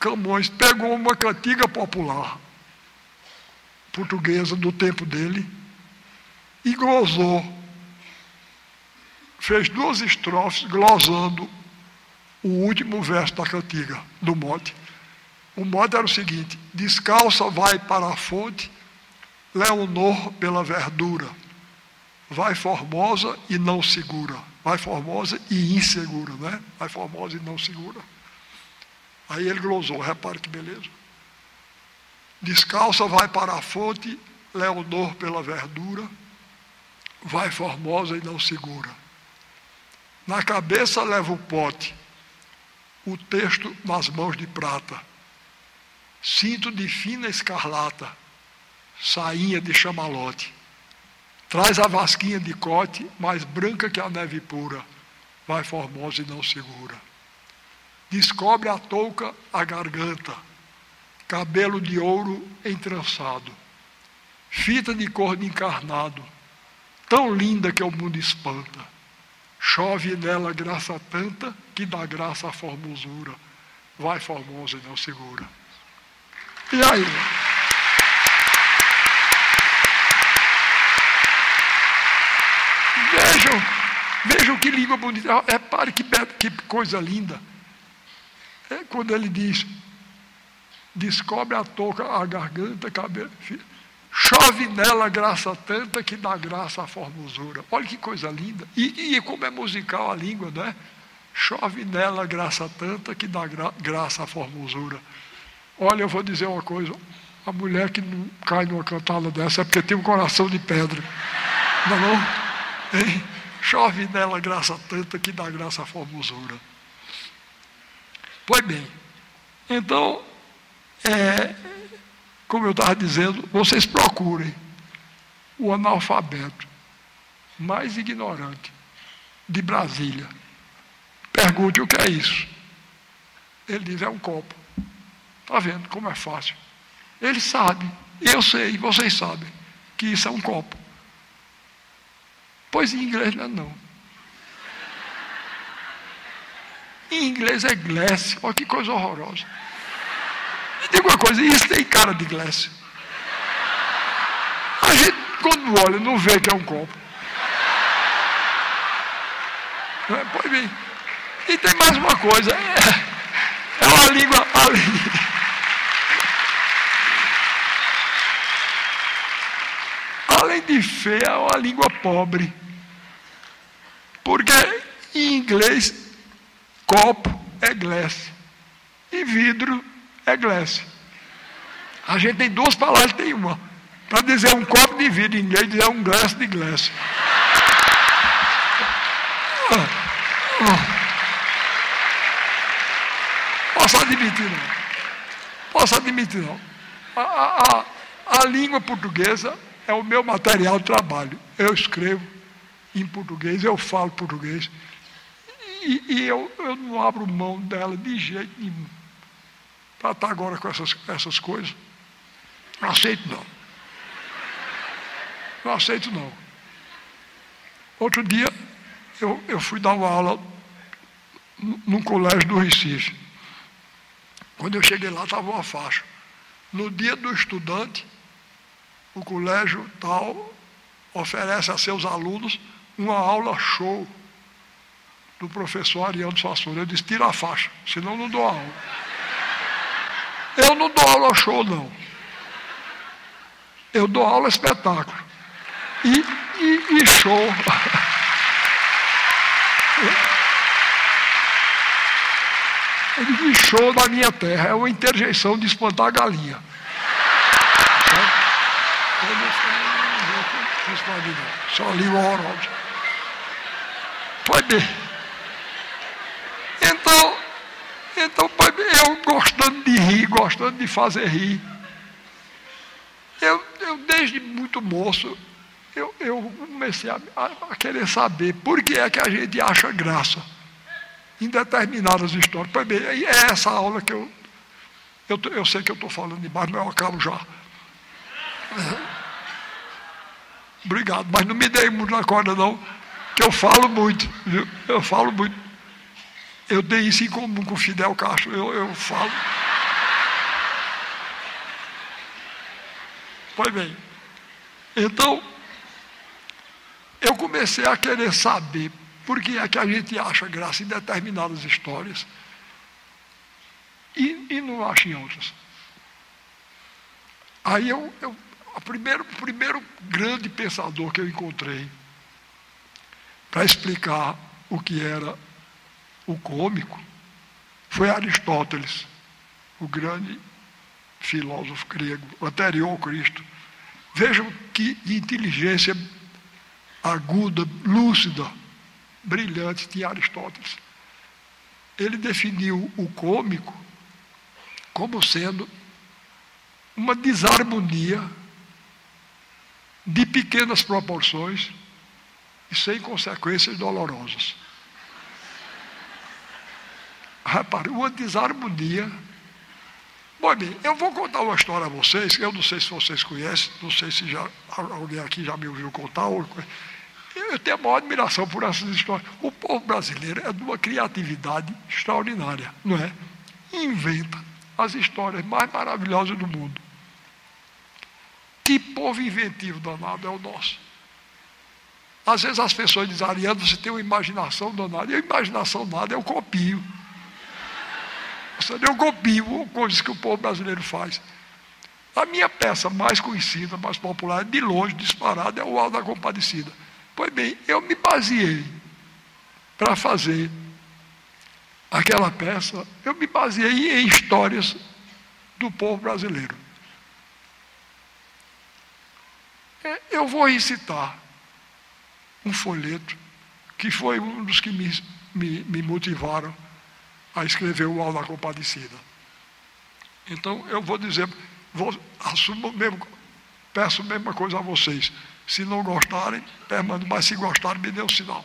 Camões pegou uma cantiga popular portuguesa do tempo dele e glosou, fez 2 estrofes glosando o último verso da cantiga, do mote. O mote era o seguinte: descalça vai para a fonte, Leonor pela verdura, vai formosa e não segura. Vai formosa e insegura, né? Vai formosa e não segura. Aí ele glosou, repare que beleza. Descalça vai para a fonte, Leonor pela verdura, vai formosa e não segura. Na cabeça leva o pote, o texto nas mãos de prata, cinto de fina escarlata, sainha de chamalote. Traz a vasquinha de cote, mais branca que a neve pura, vai formosa e não segura. Descobre a touca, a garganta, cabelo de ouro entrançado, fita de cor de encarnado, tão linda que o mundo espanta. Chove nela graça tanta, que dá graça à formosura, vai formosa e não segura. E aí? Vejam que língua bonita. Repare que coisa linda. É quando ele diz: descobre a touca, a garganta, cabelo, chove nela graça tanta que dá graça à formosura. Olha que coisa linda. E como é musical a língua, não é? Chove nela graça tanta que dá graça à formosura. Olha, eu vou dizer uma coisa: a mulher que não cai numa cantada dessa é porque tem um coração de pedra. Não é não? Hein? Chove nela graça tanta que dá graça à formosura. Pois bem, então, como eu estava dizendo, vocês procurem o analfabeto mais ignorante de Brasília. Pergunte o que é isso. Ele diz: é um copo. Está vendo como é fácil? Ele sabe, eu sei, vocês sabem, que isso é um copo. Pois em inglês não é não. Em inglês é glass. Olha que coisa horrorosa. Me diga uma coisa, isso tem cara de glass. A gente, quando olha, não vê que é um copo. Pois bem. E tem mais uma coisa. É uma língua... Além de feia, é uma língua pobre. Porque em inglês, copo é glass e vidro é glass. A gente tem 2 palavras, tem uma. Para dizer um copo de vidro, em inglês é um glass de glass. Posso admitir não. Posso admitir não. A língua portuguesa é o meu material de trabalho. Eu escrevo em português, eu falo português. E eu não abro mão dela de jeito nenhum. Para estar agora com essas coisas. Não aceito não. Não aceito não. Outro dia, eu fui dar uma aula num colégio do Recife. Quando eu cheguei lá, estava uma faixa. no dia do estudante, o colégio tal oferece a seus alunos uma aula show do professor Ariano Suassuna. Eu disse, tira a faixa, senão eu não dou aula. Eu não dou aula show, não. Eu dou aula espetáculo. E show. Eu digo, show na minha terra é uma interjeição de espantar a galinha. Só li o Orod. Foi bem. Então, eu gostando de rir, gostando de fazer rir. Eu desde muito moço, eu comecei a querer saber por que é que a gente acha graça em determinadas histórias. Pois bem, é essa aula que eu sei que eu estou falando demais, mas eu acabo já. Obrigado, mas não me dei muito na corda não, que eu falo muito, viu? Eu falo muito. Eu tenho isso em comum com o Fidel Castro, eu falo. Pois bem, então, eu comecei a querer saber por que é que a gente acha graça em determinadas histórias e não acha em outras. Aí o primeiro grande pensador que eu encontrei para explicar o que era o cômico foi Aristóteles, o grande filósofo grego, anterior ao Cristo. Vejam que inteligência aguda, lúcida, brilhante tinha Aristóteles. Ele definiu o cômico como sendo uma desarmonia de pequenas proporções e sem consequências dolorosas. Repare, uma desarmonia. Bom, bem, eu vou contar uma história a vocês, eu não sei se vocês conhecem, não sei se alguém aqui já me ouviu contar. Eu tenho a maior admiração por essas histórias. O povo brasileiro é de uma criatividade extraordinária, não é? Inventa as histórias mais maravilhosas do mundo. Que povo inventivo danado é o nosso. Às vezes as pessoas dizem, Ariano, você tem uma imaginação danada. E a imaginação nada, eu copio. Eu copio coisas que o povo brasileiro faz. A minha peça mais conhecida, mais popular, de longe, disparada, é o Auto da Compadecida. Pois bem, eu me baseei para fazer aquela peça, eu me baseei em histórias do povo brasileiro. Eu vou recitar um folheto que foi um dos que me motivaram a escrever o Auto da Compadecida. Então, eu vou dizer, peço a mesma coisa a vocês. Se não gostarem, permaneçam, mas se gostarem, me dê um sinal.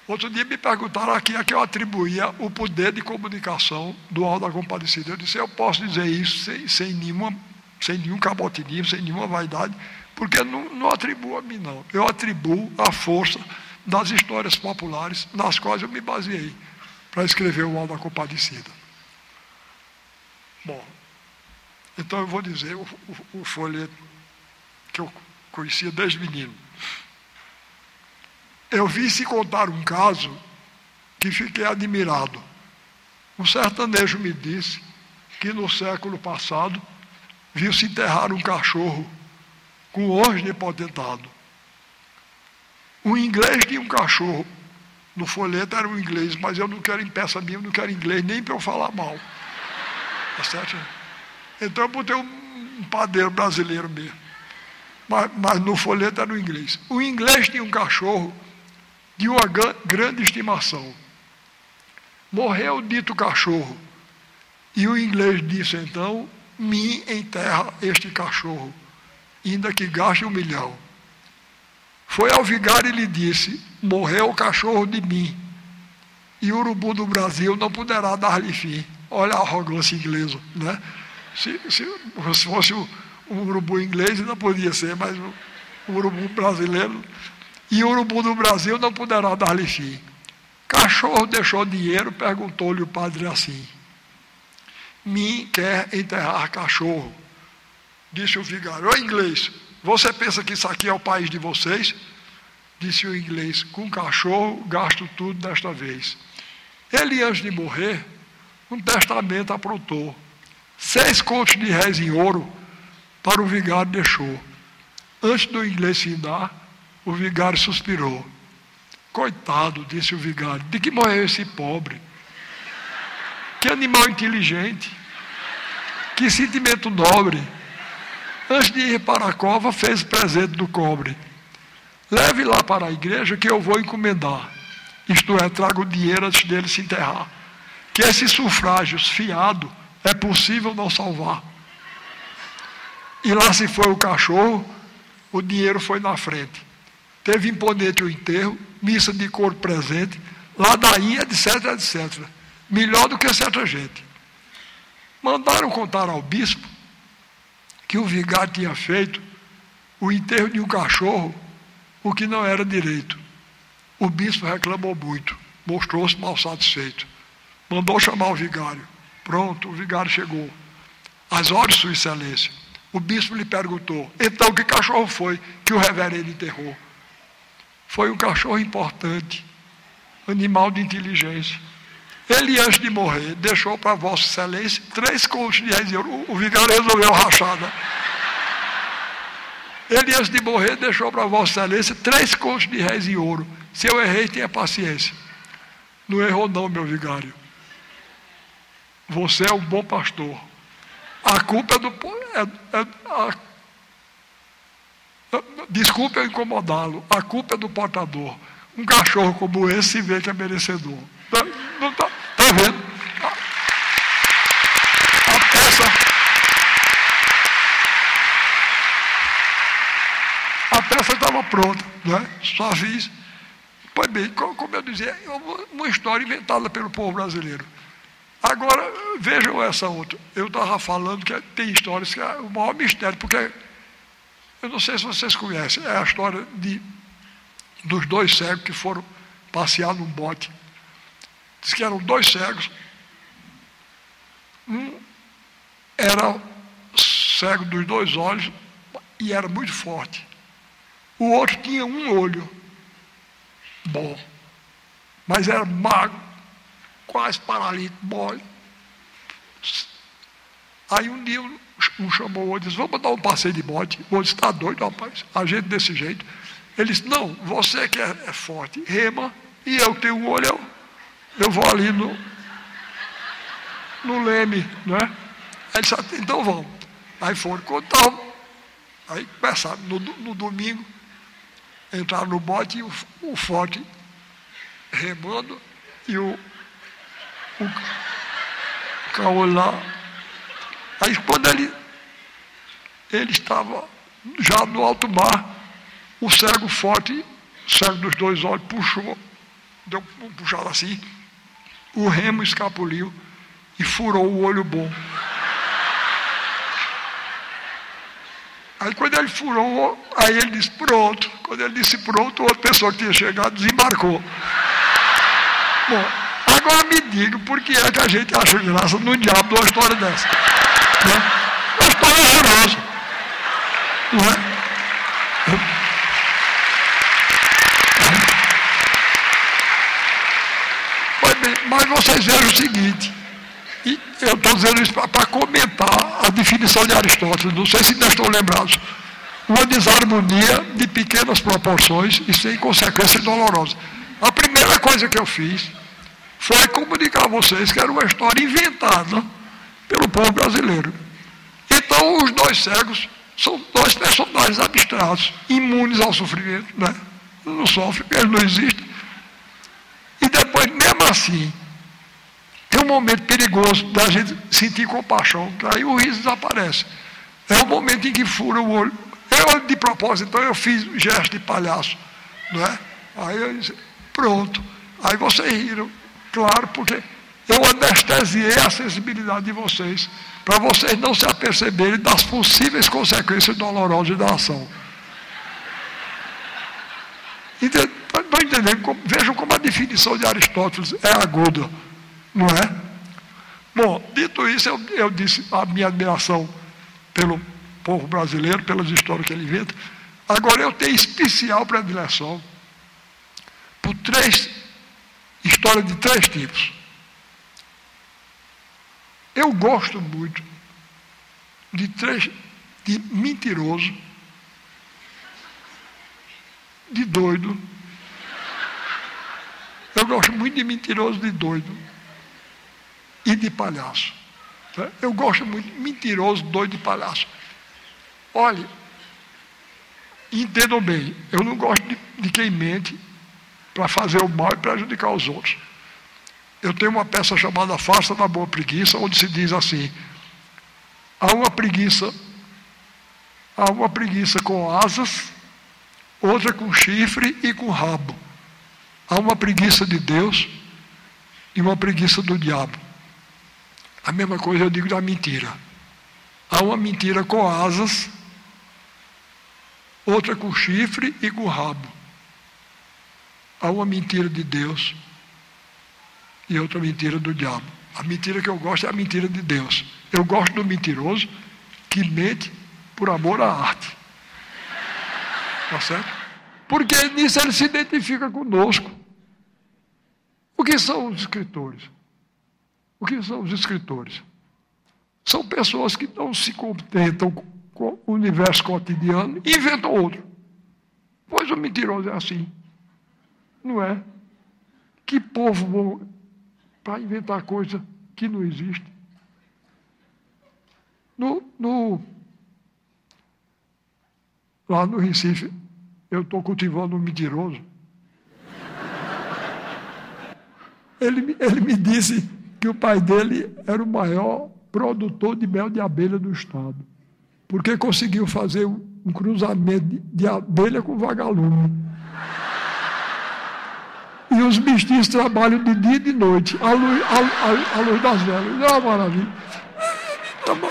Outro dia me perguntaram aqui a que eu atribuía o poder de comunicação do Auto da Compadecida. Eu disse, eu posso dizer isso sem nenhum cabotinismo, sem nenhuma vaidade, porque não atribuo a mim, não. Eu atribuo a força das histórias populares nas quais eu me baseei para escrever o Auto da Compadecida. Bom, então eu vou dizer o folheto que eu conhecia desde menino. Eu vi se contar um caso que fiquei admirado. Um sertanejo me disse que no século passado viu-se enterrar um cachorro com orgem potentado. Um inglês tinha um cachorro. No folheto era um inglês, mas eu não quero em peça minha, eu não quero inglês nem para eu falar mal. Tá certo? Então eu botei um padeiro brasileiro mesmo. Mas no folheto era um inglês. O inglês tinha um cachorro de uma grande estimação. Morreu o dito cachorro. E o inglês disse então, me enterra este cachorro, ainda que gaste 1 milhão. Foi ao vigário e lhe disse, morreu o cachorro de mim, e o urubu do Brasil não poderá dar-lhe fim. Olha a arrogância inglesa, né? Se fosse o urubu inglês, não podia ser, mas o urubu brasileiro, e o urubu do Brasil não poderá dar-lhe fim. Cachorro deixou dinheiro, perguntou-lhe o padre assim, Mim quer enterrar cachorro. Disse o vigário. Ô inglês, você pensa que isso aqui é o país de vocês? Disse o inglês. Com cachorro, gasto tudo desta vez. Ele, antes de morrer, um testamento aprontou. 6 contos de réis em ouro para o vigário deixou. Antes do inglês findar, o vigário suspirou. Coitado, disse o vigário, de que morreu esse pobre? Que animal inteligente, que sentimento nobre. Antes de ir para a cova, fez o presente do cobre. Leve lá para a igreja que eu vou encomendar. Isto é, traga o dinheiro antes dele se enterrar. Que esses sufrágios fiado é possível não salvar. E lá se foi o cachorro, o dinheiro foi na frente. Teve imponente o enterro, missa de cor presente, ladainha, etc, etc. Melhor do que certa gente. Mandaram contar ao bispo que o vigário tinha feito o enterro de um cachorro, o que não era direito. O bispo reclamou muito, mostrou-se mal satisfeito. Mandou chamar o vigário. Pronto, o vigário chegou. Às horas, Sua Excelência, o bispo lhe perguntou, então que cachorro foi que o reverendo enterrou? Foi um cachorro importante, animal de inteligência. Ele, antes de morrer, deixou para Vossa Excelência 3 contos de réis em ouro. O vigário resolveu rachar, né? Ele, antes de morrer, deixou para Vossa Excelência 3 contos de réis em ouro. Se eu errei, tenha paciência. Não errou não, meu vigário. Você é um bom pastor. A culpa é do... Desculpe eu incomodá-lo. A culpa é do portador. Um cachorro como esse se vê que é merecedor. Não tá vendo? A peça estava pronta, né? Só fiz. Pois bem, como eu dizia, é uma história inventada pelo povo brasileiro. Agora, vejam essa outra. Eu estava falando que tem histórias que é o maior mistério, porque eu não sei se vocês conhecem, é a história dos 2 cegos que foram passear num bote. Diz que eram 2 cegos. Um era cego dos 2 olhos e era muito forte. O outro tinha um olho bom, mas era magro, quase paralítico, mole. Aí um dia um chamou o outro e disse, vamos dar um passeio de bote. O outro disse, está doido, rapaz, a gente desse jeito. Ele disse, não, você que é forte, rema, e eu que tenho um olho, eu vou ali no leme, não é? Aí ele disse, então vamos. Aí foram, contar. Aí começaram, no domingo, entraram no bote e o forte remando e o caolho lá. Aí quando ele estava já no alto mar, o cego forte, cego dos 2 olhos, puxou, deu uma puxada assim, o remo escapuliu e furou o olho bom. Aí quando ele furou, aí ele disse pronto. Quando ele disse pronto, outra pessoa que tinha chegado desembarcou. Bom, agora me diga por que é que a gente acha graça no diabo de uma história dessa. Né? Uma história horrorosa. Não é? Mas vocês vejam o seguinte, e eu estou dizendo isso para comentar a definição de Aristóteles, não sei se ainda estão lembrados. Uma desarmonia de pequenas proporções e sem consequências dolorosas. A primeira coisa que eu fiz foi comunicar a vocês que era uma história inventada pelo povo brasileiro. Então, os 2 cegos são 2 personagens abstratos, imunes ao sofrimento, né? Não sofrem, eles não existem. E depois, mesmo assim, tem um momento perigoso da gente sentir compaixão, que aí o riso desaparece. É o momento em que fura o olho. Eu, de propósito, então eu fiz um gesto de palhaço, não é? Aí eu disse, pronto. Aí vocês riram, claro, porque eu anestesiei a sensibilidade de vocês, para vocês não se aperceberem das possíveis consequências dolorosas da ação. Para entender, vejam como a definição de Aristóteles é aguda, não é? Bom, dito isso, eu disse a minha admiração pelo povo brasileiro, pelas histórias que ele inventa. Agora, eu tenho especial predileção por histórias de 3 tipos. Eu gosto muito de mentiroso, de doido. Eu gosto muito de mentiroso, de doido e de palhaço. Eu gosto muito de mentiroso, doido e palhaço. Olha, entendam bem, eu não gosto de quem mente para fazer o mal e prejudicar os outros. Eu tenho uma peça chamada Farsa da Boa Preguiça, onde se diz assim: há uma preguiça com asas, outra com chifre e com rabo. Há uma preguiça de Deus e uma preguiça do diabo. A mesma coisa eu digo da mentira. Há uma mentira com asas, outra com chifre e com rabo. Há uma mentira de Deus e outra mentira do diabo. A mentira que eu gosto é a mentira de Deus. Eu gosto do mentiroso que mente por amor à arte. Tá certo? Porque nisso ele se identifica conosco. O que são os escritores? O que são os escritores? São pessoas que não se contentam com o universo cotidiano e inventam outro. Pois o mentiroso é assim. Não é? Que povo bom para inventar coisa que não existe. Lá no Recife, eu estou cultivando um mentiroso. Ele me disse que o pai dele era o maior produtor de mel de abelha do estado, porque conseguiu fazer um cruzamento de abelha com vagalume. E os mestiços trabalham de dia e de noite, à luz das velas. É uma maravilha. Tá bom.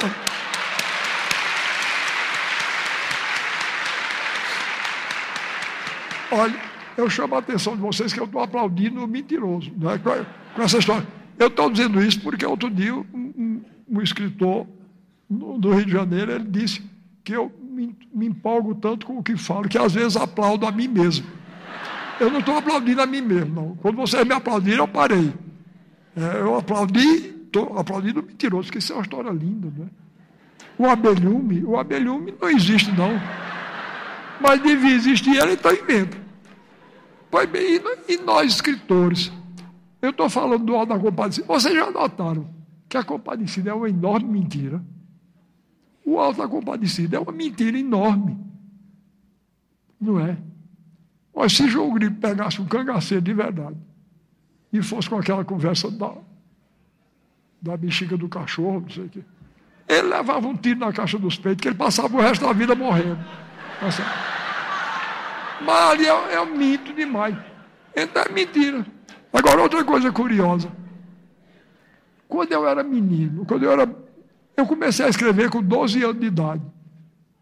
Olha, eu chamo a atenção de vocês que eu estou aplaudindo o mentiroso, né, com essa história. Eu estou dizendo isso porque outro dia um escritor do Rio de Janeiro, ele disse que eu me empolgo tanto com o que falo, que às vezes aplaudo a mim mesmo. Eu não estou aplaudindo a mim mesmo, não. Quando vocês me aplaudiram, eu parei. Eu estou aplaudindo o mentiroso, porque isso é uma história linda, né? O abelhume não existe, não. Mas devia existir, ele então inventa. Pois bem, e nós escritores? Eu estou falando do Alto da Compadecida. Vocês já notaram que a Compadecida é uma enorme mentira? O Alto da Compadecida é uma mentira enorme. Não é? Mas se João Grilo pegasse um cangaceiro de verdade e fosse com aquela conversa da bexiga do cachorro, não sei o quê, ele levava um tiro na caixa dos peitos, que ele passava o resto da vida morrendo. Mas ali é um mito demais. Então é mentira. Agora, outra coisa curiosa. Quando eu era menino, eu comecei a escrever com 12 anos de idade.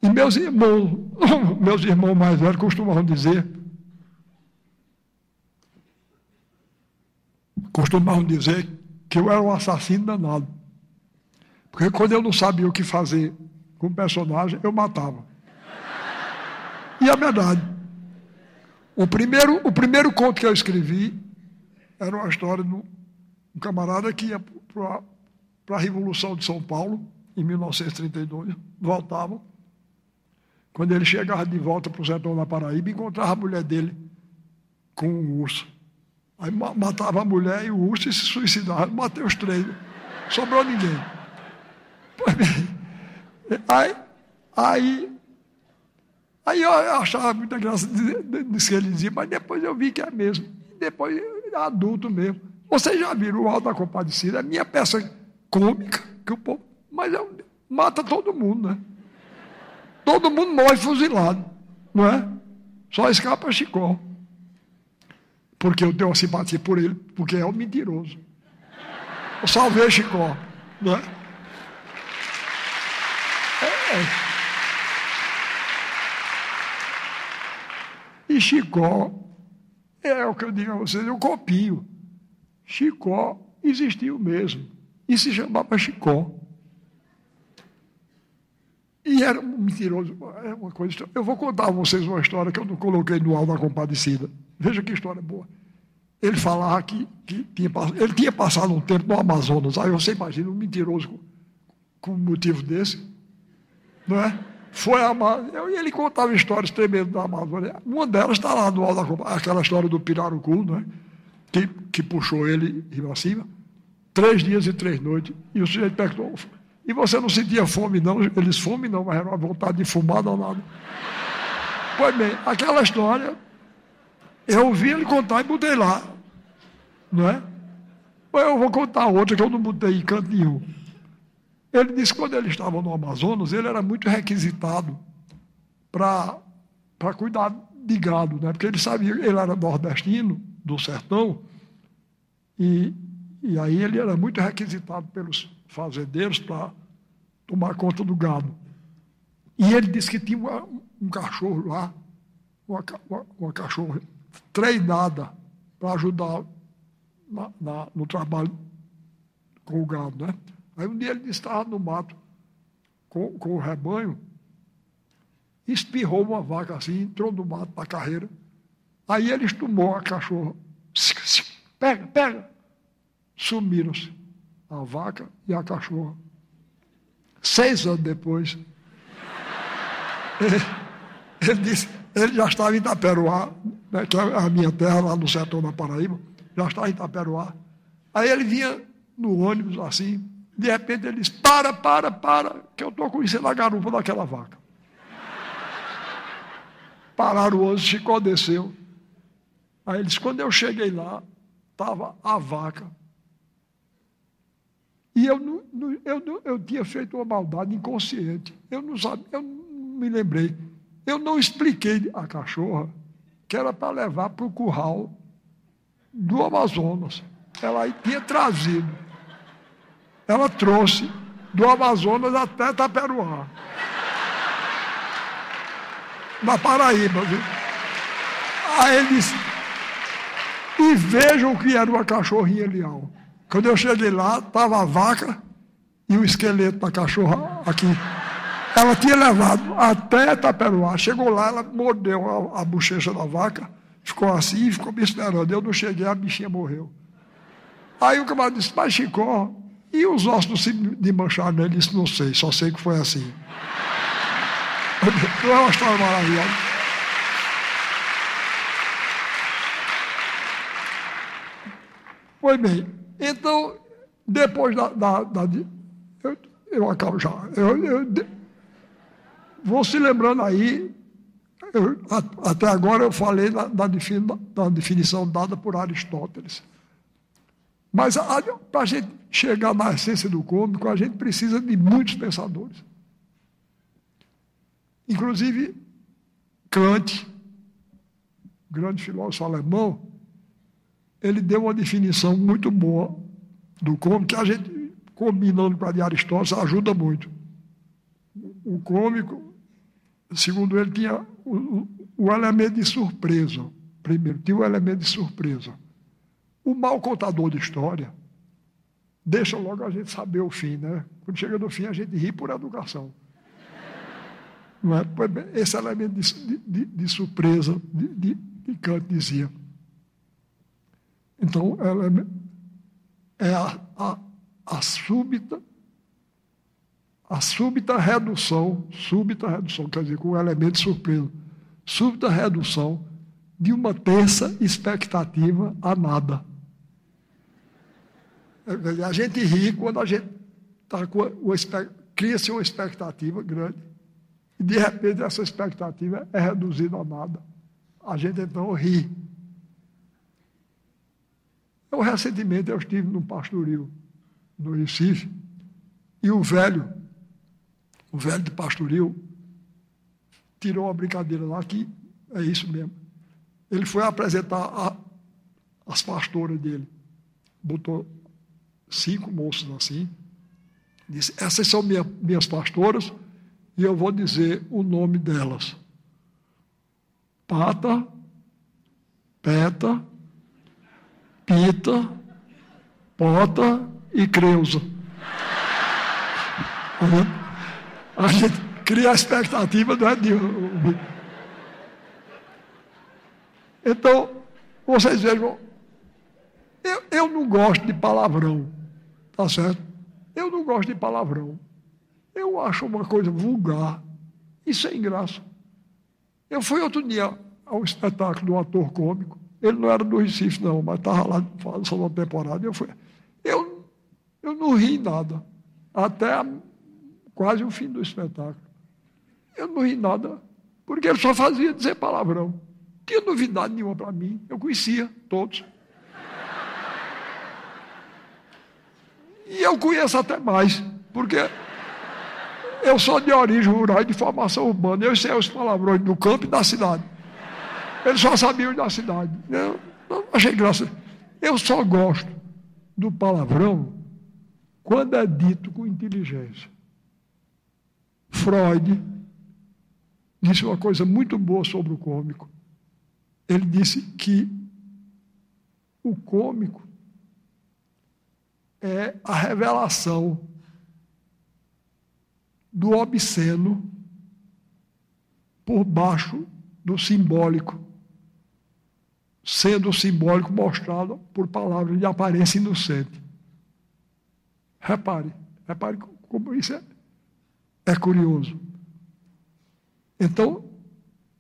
E meus irmãos mais velhos costumavam dizer que eu era um assassino danado. Porque quando eu não sabia o que fazer com o personagem, eu matava. E é verdade. O primeiro conto que eu escrevi era uma história de um camarada que ia para a Revolução de São Paulo, em 1932, voltava. Quando ele chegava de volta para o sertão da Paraíba, encontrava a mulher dele com um urso. Aí matava a mulher e o urso e se suicidava. Matei os 3. Sobrou ninguém. Pois bem, aí eu achava muita graça disso que ele dizia, mas depois eu vi que é mesmo. Depois, adulto mesmo. Vocês já viram o Alto da Compadecida? É minha peça cômica, que o povo, mas mata todo mundo, né? Todo mundo morre fuzilado, não é? Só escapa Chicó. Porque eu tenho uma simpatia por ele, porque é um mentiroso. Eu salvei Chicó, não é? E Chicó, é o que eu digo a vocês, eu copio. Chicó existiu mesmo. e se chamava Chicó. E era um mentiroso. É uma coisa. Eu vou contar a vocês uma história que eu não coloquei no Alto da Compadecida. Veja que história boa. Ele falava que ele tinha passado um tempo no Amazonas. Aí você imagina um mentiroso com um motivo desse, não é? Foi a Amazônia, e ele contava histórias tremendas da Amazônia. Uma delas está lá no Alto da Compadecida, aquela história do Pirarucu, não é? Que puxou ele para cima. 3 dias e 3 noites. E o sujeito perguntou: e você não sentia fome, não? Eles, fome não, mas era uma vontade de fumar danado. Pois bem, aquela história, eu ouvi ele contar e botei lá, não é? Mas eu vou contar outra que eu não botei em canto nenhum. Ele disse que quando ele estava no Amazonas, ele era muito requisitado para cuidar de gado, né? Porque ele sabia, ele era nordestino, do sertão, e aí ele era muito requisitado pelos fazendeiros para tomar conta do gado. E ele disse que tinha um cachorro lá, uma cachorra treinada para ajudar no trabalho com o gado, né? Aí um dia ele disse que estava no mato com o rebanho, espirrou uma vaca assim, entrou no mato para a carreira. Aí ele estumou a cachorra. Pega, pega. Sumiram-se a vaca e a cachorra. 6 anos depois, ele disse, ele já estava em Itaperuá, né, que é a minha terra, lá no sertão da Paraíba, já estava em Itaperuá. Aí ele vinha no ônibus assim, de repente ele disse: para, que eu estou conhecendo a garupa daquela vaca. Pararam o ônibus, Chicó desceu. Aí ele disse: quando eu cheguei lá, estava a vaca. E eu tinha feito uma maldade inconsciente. Eu não sabia, eu não me lembrei. Eu não expliquei à cachorra que era para levar para o curral do Amazonas. Ela tinha trazido. Ela trouxe do Amazonas até Itaperuá. Na Paraíba, viu? Aí ele disse: e vejam o que era uma cachorrinha leal. Quando eu cheguei lá, estava a vaca e o esqueleto da cachorra aqui. Ela tinha levado até Itaperuá. Chegou lá, ela mordeu a bochecha da vaca, ficou assim, ficou me esperando. Eu não cheguei, a bichinha morreu. Aí o camarada disse: mas Chicó, e os ossos não se desmancharam? Ele disse: não sei, só sei que foi assim. Não é uma história maravilhosa. Pois bem, então, depois eu acabo já. Vou se lembrando aí, até agora eu falei da definição dada por Aristóteles. Mas para a gente chegar na essência do cômico, a gente precisa de muitos pensadores. Inclusive, Kant, grande filósofo alemão, ele deu uma definição muito boa do cômico, que a gente, combinando com a de Aristóteles, ajuda muito. O cômico, segundo ele, tinha o elemento de surpresa. Primeiro, tinha o elemento de surpresa. O mau contador de história deixa logo a gente saber o fim, né? Quando chega no fim, a gente ri por educação. Não é? Esse elemento de surpresa de Kant dizia. Então, é a súbita redução, quer dizer, com o elemento de surpresa, súbita redução de uma tensa expectativa a nada. A gente ri quando a gente cria-se uma expectativa grande e, de repente, essa expectativa é reduzida a nada. A gente, então, ri. Recentemente, eu estive num pastoril no Recife e o velho de pastoril tirou uma brincadeira lá que é isso mesmo. Ele foi apresentar as pastoras dele. Botou 5 moças assim. Disse: essas são minhas pastoras e eu vou dizer o nome delas. Pata, Peta, Pita, Pota e Creusa. A gente cria a expectativa, não é de... Então, vocês vejam, eu não gosto de palavrão, tá certo? Eu não gosto de palavrão. Eu acho uma coisa vulgar e sem graça. Eu fui outro dia ao espetáculo do ator cômico. Ele não era do Recife, não, mas estava lá fazendo uma temporada. Eu não ri nada, até quase o fim do espetáculo. Eu não ri nada, porque ele só fazia dizer palavrão. Não tinha novidade nenhuma para mim, eu conhecia todos. E eu conheço até mais, porque eu sou de origem rural e de formação urbana. Eu sei os palavrões do campo e da cidade. Eles só sabiam da cidade. Eu não achei graça. Eu só gosto do palavrão quando é dito com inteligência. Freud disse uma coisa muito boa sobre o cômico. Ele disse que o cômico é a revelação do obsceno por baixo do simbólico, sendo o simbólico mostrado por palavras de aparência inocente. Repare como isso é curioso. Então,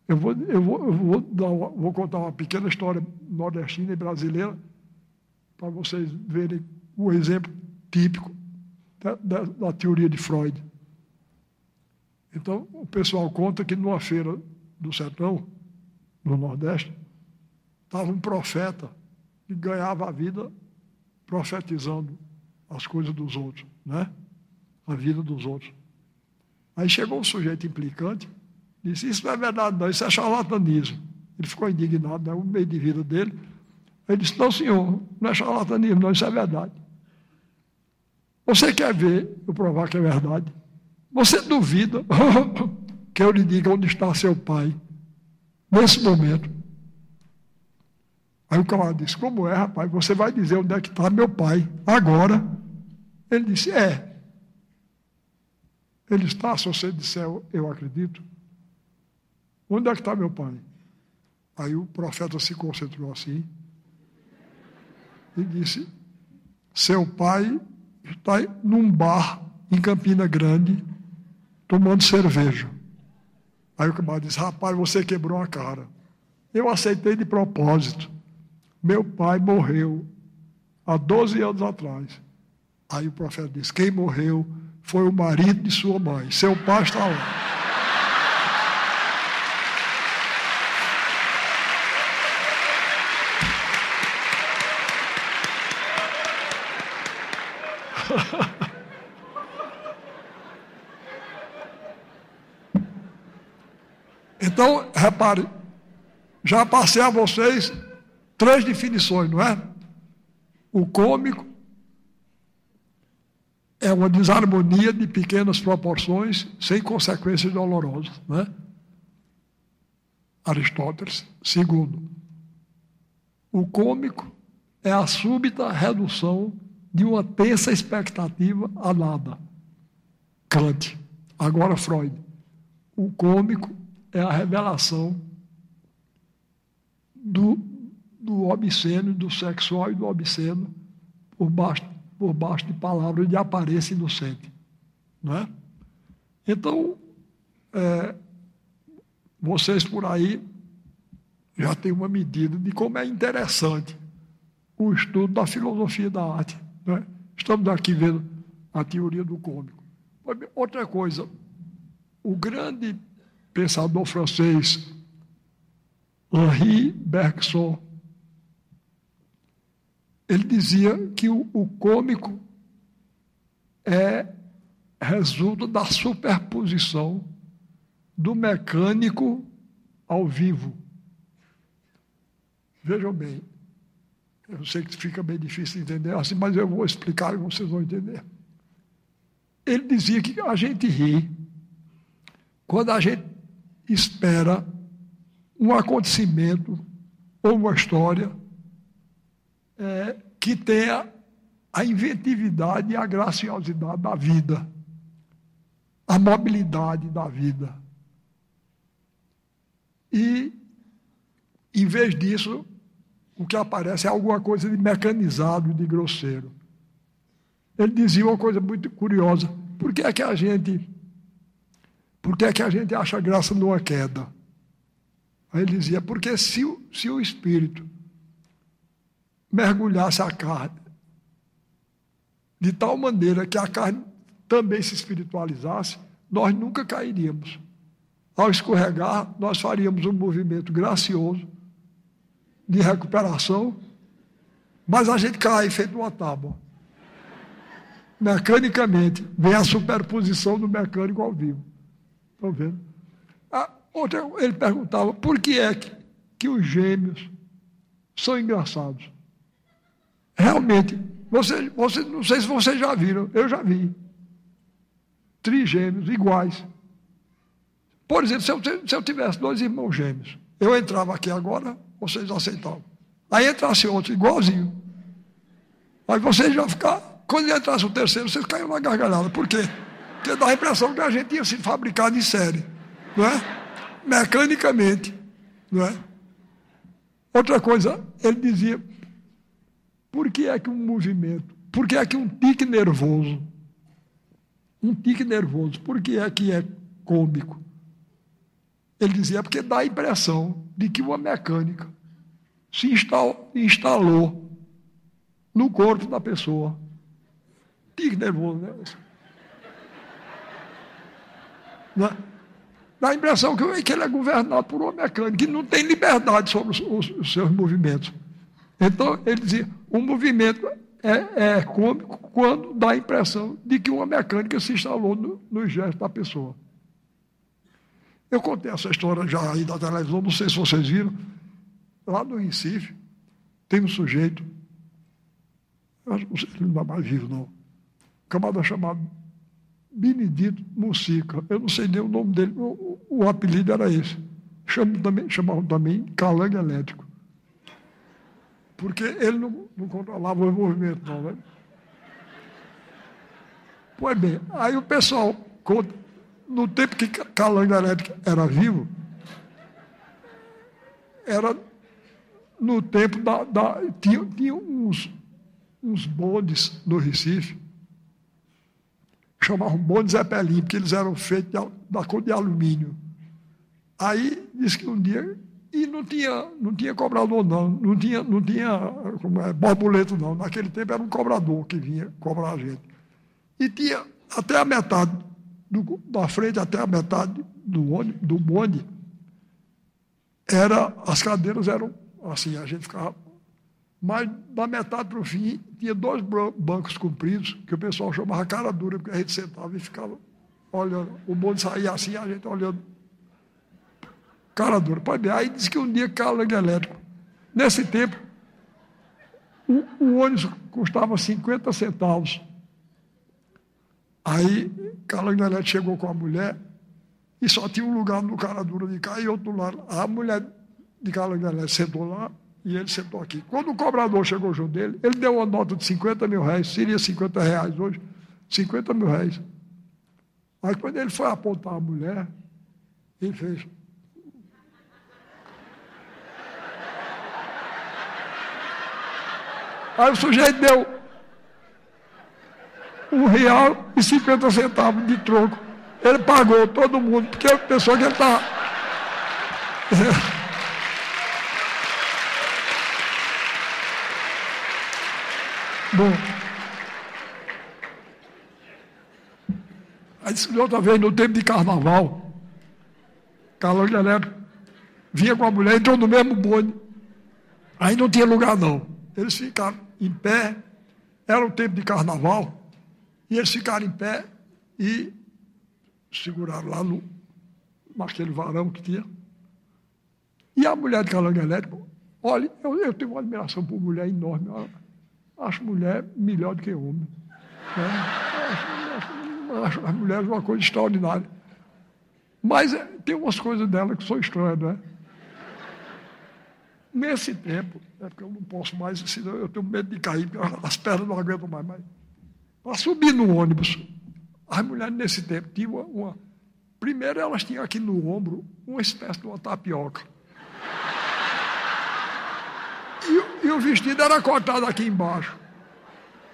eu vou contar uma pequena história nordestina e brasileira para vocês verem o exemplo típico da teoria de Freud. Então, o pessoal conta que numa feira do sertão, no Nordeste, estava um profeta que ganhava a vida profetizando as coisas dos outros, né? A vida dos outros. Aí chegou um sujeito implicante, disse, isso não é verdade não, isso é charlatanismo. Ele ficou indignado, né? O meio de vida dele. Ele disse, não senhor, não é charlatanismo não, isso é verdade. Você quer ver eu provar que é verdade? Você duvida que eu lhe diga onde está seu pai nesse momento? Aí o camarada disse, como é, rapaz? Você vai dizer onde é que está meu pai agora? Ele disse, é. Ele está, se você disser, eu acredito. Onde é que está meu pai? Aí o profeta se concentrou assim e disse, seu pai está num bar em Campina Grande, tomando cerveja. Aí o camarada disse, rapaz, você quebrou a cara. Eu aceitei de propósito. Meu pai morreu há 12 anos atrás. Aí o profeta disse, quem morreu foi o marido de sua mãe. Seu pai está lá. Então, repare, já passei a vocês 3 definições, não é? O cômico é uma desarmonia de pequenas proporções sem consequências dolorosas, não é? Aristóteles. Segundo, o cômico é a súbita redução de uma tensa expectativa a nada. Kant. Agora Freud. O cômico é a revelação do obsceno, do sexual e do obsceno por baixo de palavras de aparência inocente. Não é? Então, vocês por aí já têm uma medida de como é interessante o estudo da filosofia da arte. Não é? Estamos aqui vendo a teoria do cômico. Outra coisa, o grande pensador francês Henri Bergson, ele dizia que o cômico resulta da superposição do mecânico ao vivo. Vejam bem, eu sei que fica bem difícil de entender assim, mas eu vou explicar e vocês vão entender. Ele dizia que a gente ri quando a gente espera um acontecimento ou uma história que tenha a inventividade e a graciosidade da vida. a mobilidade da vida. E, em vez disso, o que aparece é alguma coisa de mecanizado, de grosseiro. Ele dizia uma coisa muito curiosa: por que é que a gente acha graça numa queda? Aí ele dizia: porque se o espírito mergulhasse a carne de tal maneira que a carne também se espiritualizasse, nós nunca cairíamos. Ao escorregar, nós faríamos um movimento gracioso de recuperação, mas a gente cai feito uma tábua. Mecanicamente, vem a superposição do mecânico ao vivo. Estão vendo? Ele perguntava por que é que os gêmeos são engraçados. Realmente, não sei se vocês já viram, eu já vi. Trigêmeos iguais. Por exemplo, se eu tivesse 2 irmãos gêmeos, eu entrava aqui agora, vocês aceitavam. Aí entrasse outro igualzinho. Aí vocês já ficavam. Quando entrasse o terceiro, vocês caíram na gargalhada. Por quê? Porque dá a impressão que a gente tinha sido fabricado em série. Não é? Mecanicamente. Não é? Outra coisa, ele dizia: por que é que um movimento, por que é que um tique nervoso, por que é cômico? Ele dizia: porque dá a impressão de que uma mecânica se instalou no corpo da pessoa. Tique nervoso, né? Não é? Dá a impressão que ele é governado por uma mecânica, que não tem liberdade sobre os seus movimentos. Então, ele dizia: o movimento é cômico quando dá a impressão de que uma mecânica se instalou no gesto da pessoa. Eu contei essa história já aí da televisão, não sei se vocês viram. Lá no Recife, tem um sujeito, ele não está mais vivo, não, um camarada chamado Benedito Mucica. Eu não sei nem o nome dele, o apelido era esse. Chamavam também calango elétrico. Porque ele não controlava o movimento, não, né? Pois bem, aí o pessoal conta, no tempo que calango elétrico era vivo, era no tempo tinha uns bondes no Recife, chamavam bonde Zeppelin, porque eles eram feitos da cor de alumínio. Aí disse que um dia, e não tinha cobrador, não tinha borboleto, não. Naquele tempo era um cobrador que vinha cobrar a gente. E tinha até a metade, da frente até a metade do bonde, as cadeiras eram assim, a gente ficava. Mas da metade para o fim, tinha 2 bancos compridos, que o pessoal chamava cara dura, porque a gente sentava e ficava olhando. O bonde saía assim, a gente olhando. Cara dura. Pois bem, aí disse que um dia calango elétrico. Nesse tempo, o ônibus custava 50 centavos. Aí, calango elétrico chegou com a mulher e só tinha um lugar no cara dura de cá e outro do lado. A mulher de calango elétrico sentou lá, e ele sentou aqui. Quando o cobrador chegou junto dele, ele deu uma nota de 50 mil reais, seria 50 reais hoje, 50 mil reais. Aí quando ele foi apontar a mulher, ele fez. Aí o sujeito deu R$1,50 de troco. Ele pagou todo mundo, porque a pessoa que ele está. Bom, aí disse que outra vez, no tempo de carnaval, calango elétrico vinha com a mulher, entrou no mesmo bonde. Aí não tinha lugar, não. Eles ficaram em pé, era o tempo de carnaval, e eles ficaram em pé e seguraram lá naquele varão que tinha. E a mulher de calango elétrico, olha, eu tenho uma admiração por mulher enorme. Acho mulher melhor do que homem. Acho as mulheres uma coisa extraordinária. Mas tem umas coisas dela que são estranhas, não é? Nesse tempo, porque eu não posso mais, senão eu tenho medo de cair, porque as pernas não aguentam mais. Mas para subir no ônibus, As mulheres nesse tempo tinham uma. Primeiro, elas tinham aqui no ombro uma espécie de uma tapioca. E o vestido era cortado aqui embaixo.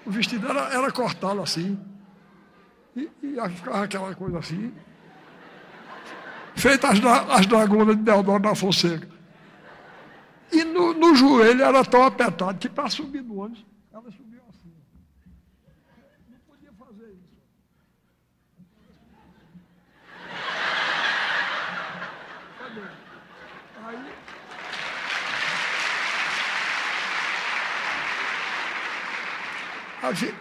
O vestido era cortado assim. E aí ficava aquela coisa assim. Feita as dragonas de Deodoro da Fonseca. E no joelho era tão apertado que para subir no ônibus, ela subiu assim. Não podia fazer isso. Aí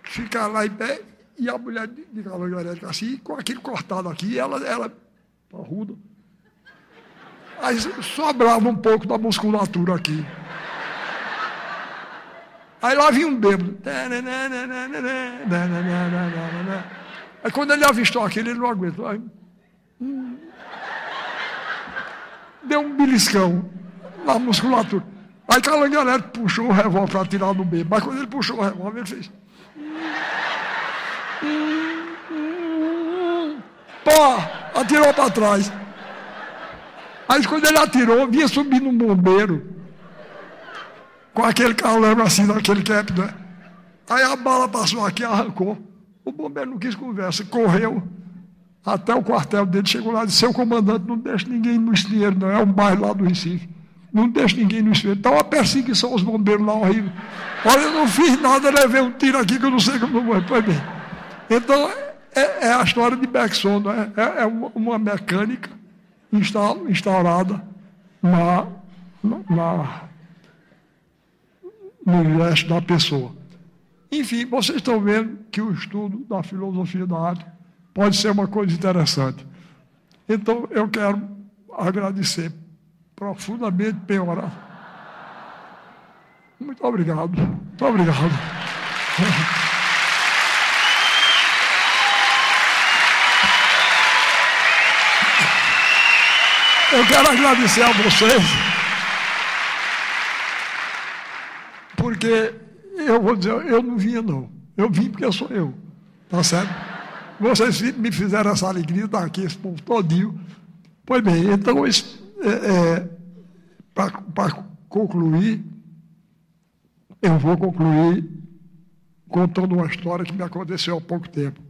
ficar lá em pé e a mulher de cavalgairética assim, com aquilo cortado aqui, ela parruda. Aí sobrava um pouco da musculatura aqui. Aí lá vinha um bêbado. Aí quando ele avistou aquilo, ele não aguentou. Aí, deu um beliscão na musculatura. Aí Calangalera puxou o revólver para tirar do bêbado. Mas quando ele puxou o revólver, ele fez. Pá! Atirou para trás. Aí quando ele atirou, vinha subindo um bombeiro. Com aquele calango assim, naquele cap, né? Aí a bala passou aqui e arrancou. O bombeiro não quis conversa, correu até o quartel dele, chegou lá e disse: seu comandante, não deixa ninguém no estreiro, não. É um bairro lá do Recife. Não deixa ninguém no estreiro. Está uma perseguição aos bombeiros lá horrível. Olha, eu não fiz nada, levei um tiro aqui que eu não sei como foi. Pois bem. Então, é a história de Bergson, né? É uma mecânica instaurada no gesto da pessoa. Enfim, vocês estão vendo que o estudo da filosofia da arte pode ser uma coisa interessante. Então, eu quero agradecer profundamente, Penhora. Muito obrigado. Muito obrigado. Eu quero agradecer a vocês, porque eu vou dizer, eu não vinha não. Eu vim porque sou eu. Tá certo? Vocês me fizeram essa alegria de estar aqui, esse povo todinho. Pois bem, então, para concluir, eu vou concluir contando uma história que me aconteceu há pouco tempo.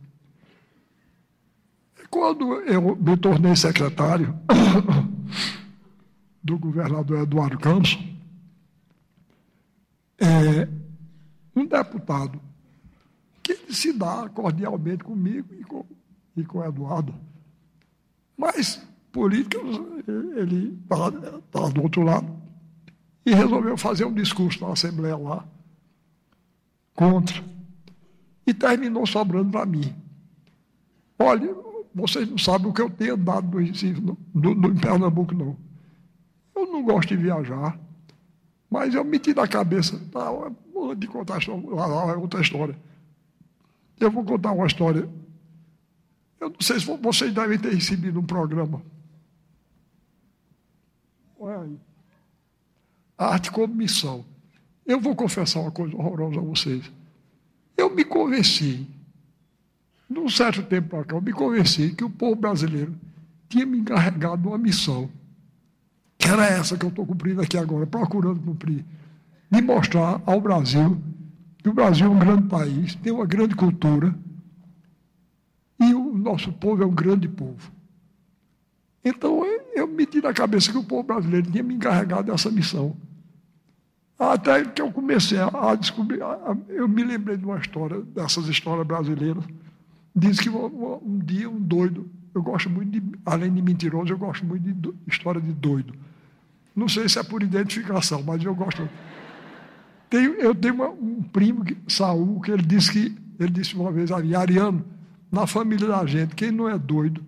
Quando eu me tornei secretário do governador Eduardo Campos, um deputado que se dá cordialmente comigo e com o Eduardo, mas política, ele estava do outro lado, e resolveu fazer um discurso na Assembleia lá, contra, e terminou sobrando para mim. Olha, vocês não sabem o que eu tenho dado no Recife, em Pernambuco, não. Eu não gosto de viajar, mas eu meti na cabeça, de contar lá é outra história. Eu vou contar uma história. Eu não sei se vocês devem ter recebido um programa. Olha aí. Arte como missão. Eu vou confessar uma coisa horrorosa a vocês. Eu me convenci, num certo tempo para cá, eu me convenci que o povo brasileiro tinha me encarregado uma missão, que era essa que eu estou cumprindo aqui agora, procurando cumprir, de mostrar ao Brasil que o Brasil é um grande país, tem uma grande cultura, e o nosso povo é um grande povo. Então, eu meti na cabeça que o povo brasileiro tinha me encarregado dessa missão. Até que eu comecei a descobrir, eu me lembrei de uma história, dessas histórias brasileiras. Diz que um dia um doido, eu gosto muito de, além de mentiroso, eu gosto muito de história de doido. Não sei se é por identificação, mas eu gosto. Eu tenho um primo, Saul, que ele disse uma vez ali: Ariano, na família da gente, quem não é doido,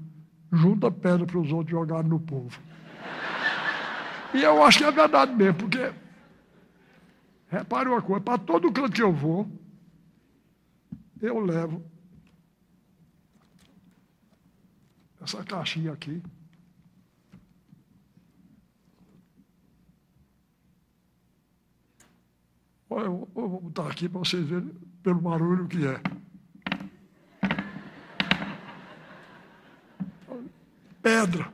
junta pedra para os outros jogarem no povo. E eu acho que é verdade mesmo, porque, repare uma coisa, para todo canto que eu vou, eu levo essa caixinha aqui. Olha, eu vou botar aqui para vocês verem pelo barulho que é. pedra.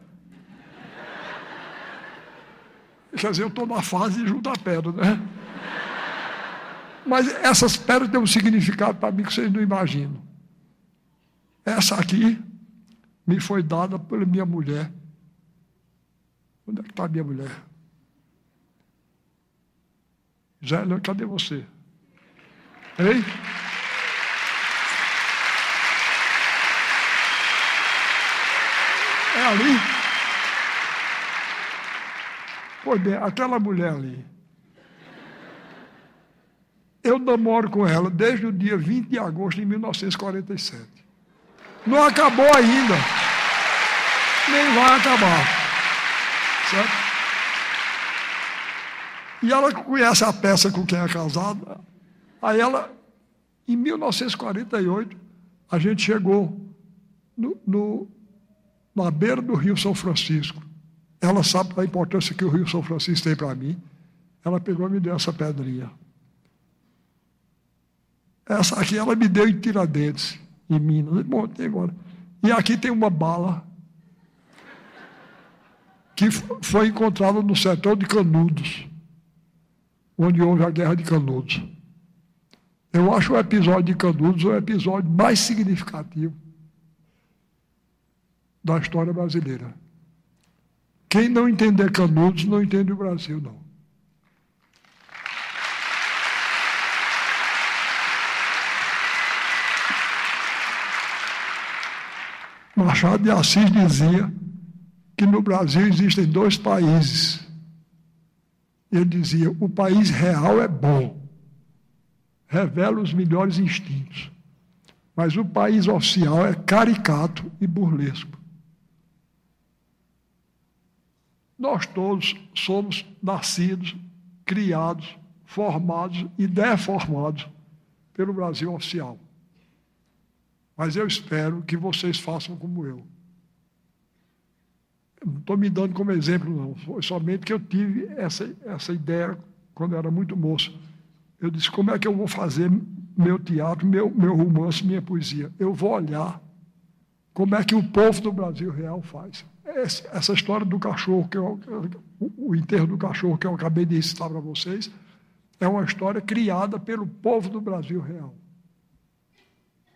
Quer dizer, eu estou na fase de juntar pedra, né? Mas essas pedras têm um significado para mim que vocês não imaginam. Essa aqui me foi dada pela minha mulher. Onde é que está a minha mulher? Zélia, cadê você? Ei? É ali? Pois bem, aquela mulher ali. Eu namoro com ela desde o dia 20 de agosto de 1947. Não acabou ainda. Nem vai acabar. Certo? E ela na peça com quem é casada. Aí ela, em 1948, a gente chegou na beira do Rio São Francisco. Ela sabe da importância que o Rio São Francisco tem para mim. Ela pegou e me deu essa pedrinha. Essa aqui ela me deu em Tiradentes, em Minas. Bom, tem agora. E aqui tem uma bala que foi encontrada no setor de Canudos, onde houve a Guerra de Canudos. Eu acho o episódio de Canudos o episódio mais significativo da história brasileira. Quem não entender Canudos não entende o Brasil, não. Machado de Assis dizia que no Brasil existem dois países. Ele dizia, o país real é bom, revela os melhores instintos, mas o país oficial é caricato e burlesco. Nós todos somos nascidos, criados, formados e deformados pelo Brasil oficial. Mas eu espero que vocês façam como eu. Eu não estou me dando como exemplo, não. Foi somente que eu tive essa ideia quando eu era muito moço. Eu disse, como é que eu vou fazer meu teatro, meu romance, minha poesia? Eu vou olhar como é que o povo do Brasil real faz. Essa história do cachorro, o enterro do cachorro que eu acabei de citar para vocês, é uma história criada pelo povo do Brasil real.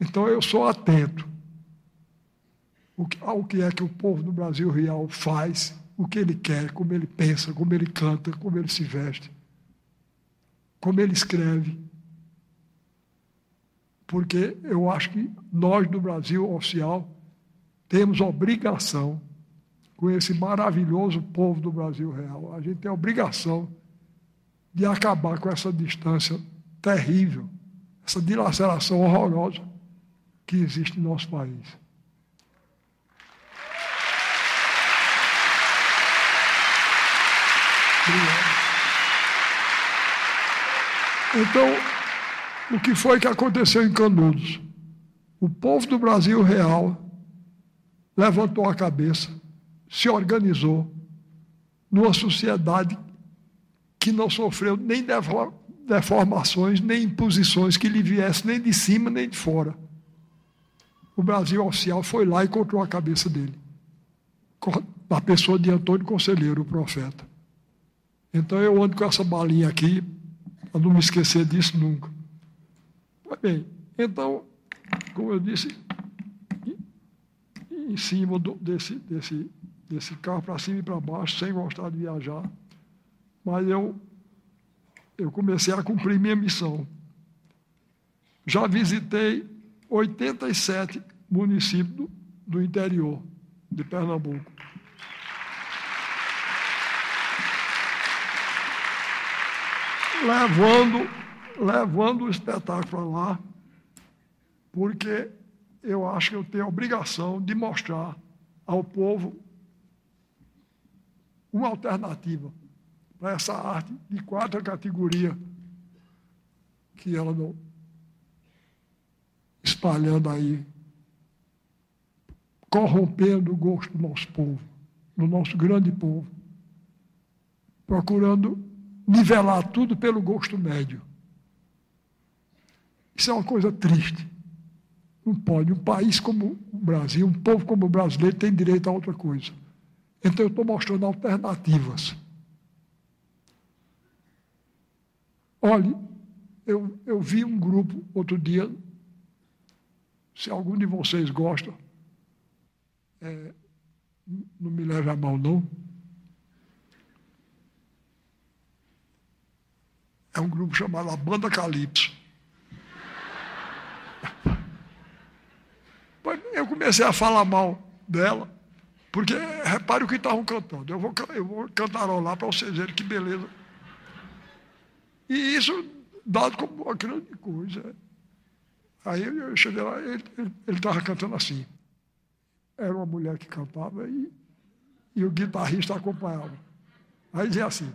Então, eu sou atento ao que é que o povo do Brasil real faz, o que ele quer, como ele pensa, como ele canta, como ele se veste, como ele escreve. Porque eu acho que nós, do Brasil oficial, temos obrigação com esse maravilhoso povo do Brasil real. A gente tem a obrigação de acabar com essa distância terrível, essa dilaceração horrorosa que existe no nosso país. Obrigado. Então, o que foi que aconteceu em Canudos? O povo do Brasil real levantou a cabeça, se organizou numa sociedade que não sofreu nem deformações, nem imposições que lhe viessem nem de cima nem de fora. O Brasil oficial foi lá e encontrou a cabeça dele, na pessoa de Antônio Conselheiro, o profeta. Então eu ando com essa balinha aqui, para não me esquecer disso nunca. Mas bem, então, como eu disse, em cima desse carro, para cima e para baixo, sem gostar de viajar, mas eu comecei a cumprir minha missão. Já visitei 87 municípios do interior de Pernambuco. Levando o espetáculo para lá, porque eu acho que eu tenho a obrigação de mostrar ao povo uma alternativa para essa arte de quarta categoria que ela não espalhando aí, corrompendo o gosto do nosso povo, do nosso grande povo, procurando nivelar tudo pelo gosto médio. Isso é uma coisa triste. Não pode. Um país como o Brasil, um povo como o brasileiro tem direito a outra coisa. Então eu estou mostrando alternativas. Olhe, eu vi um grupo outro dia, se algum de vocês gosta, não me leve a mal não, é um grupo chamado a Banda Calypso. Eu comecei a falar mal dela, porque repare o que estavam cantando. Eu vou cantarolar para vocês verem que beleza. E isso dado como uma grande coisa. Aí eu cheguei lá, ele estava cantando assim. Era uma mulher que cantava e o guitarrista acompanhava. Aí dizia assim: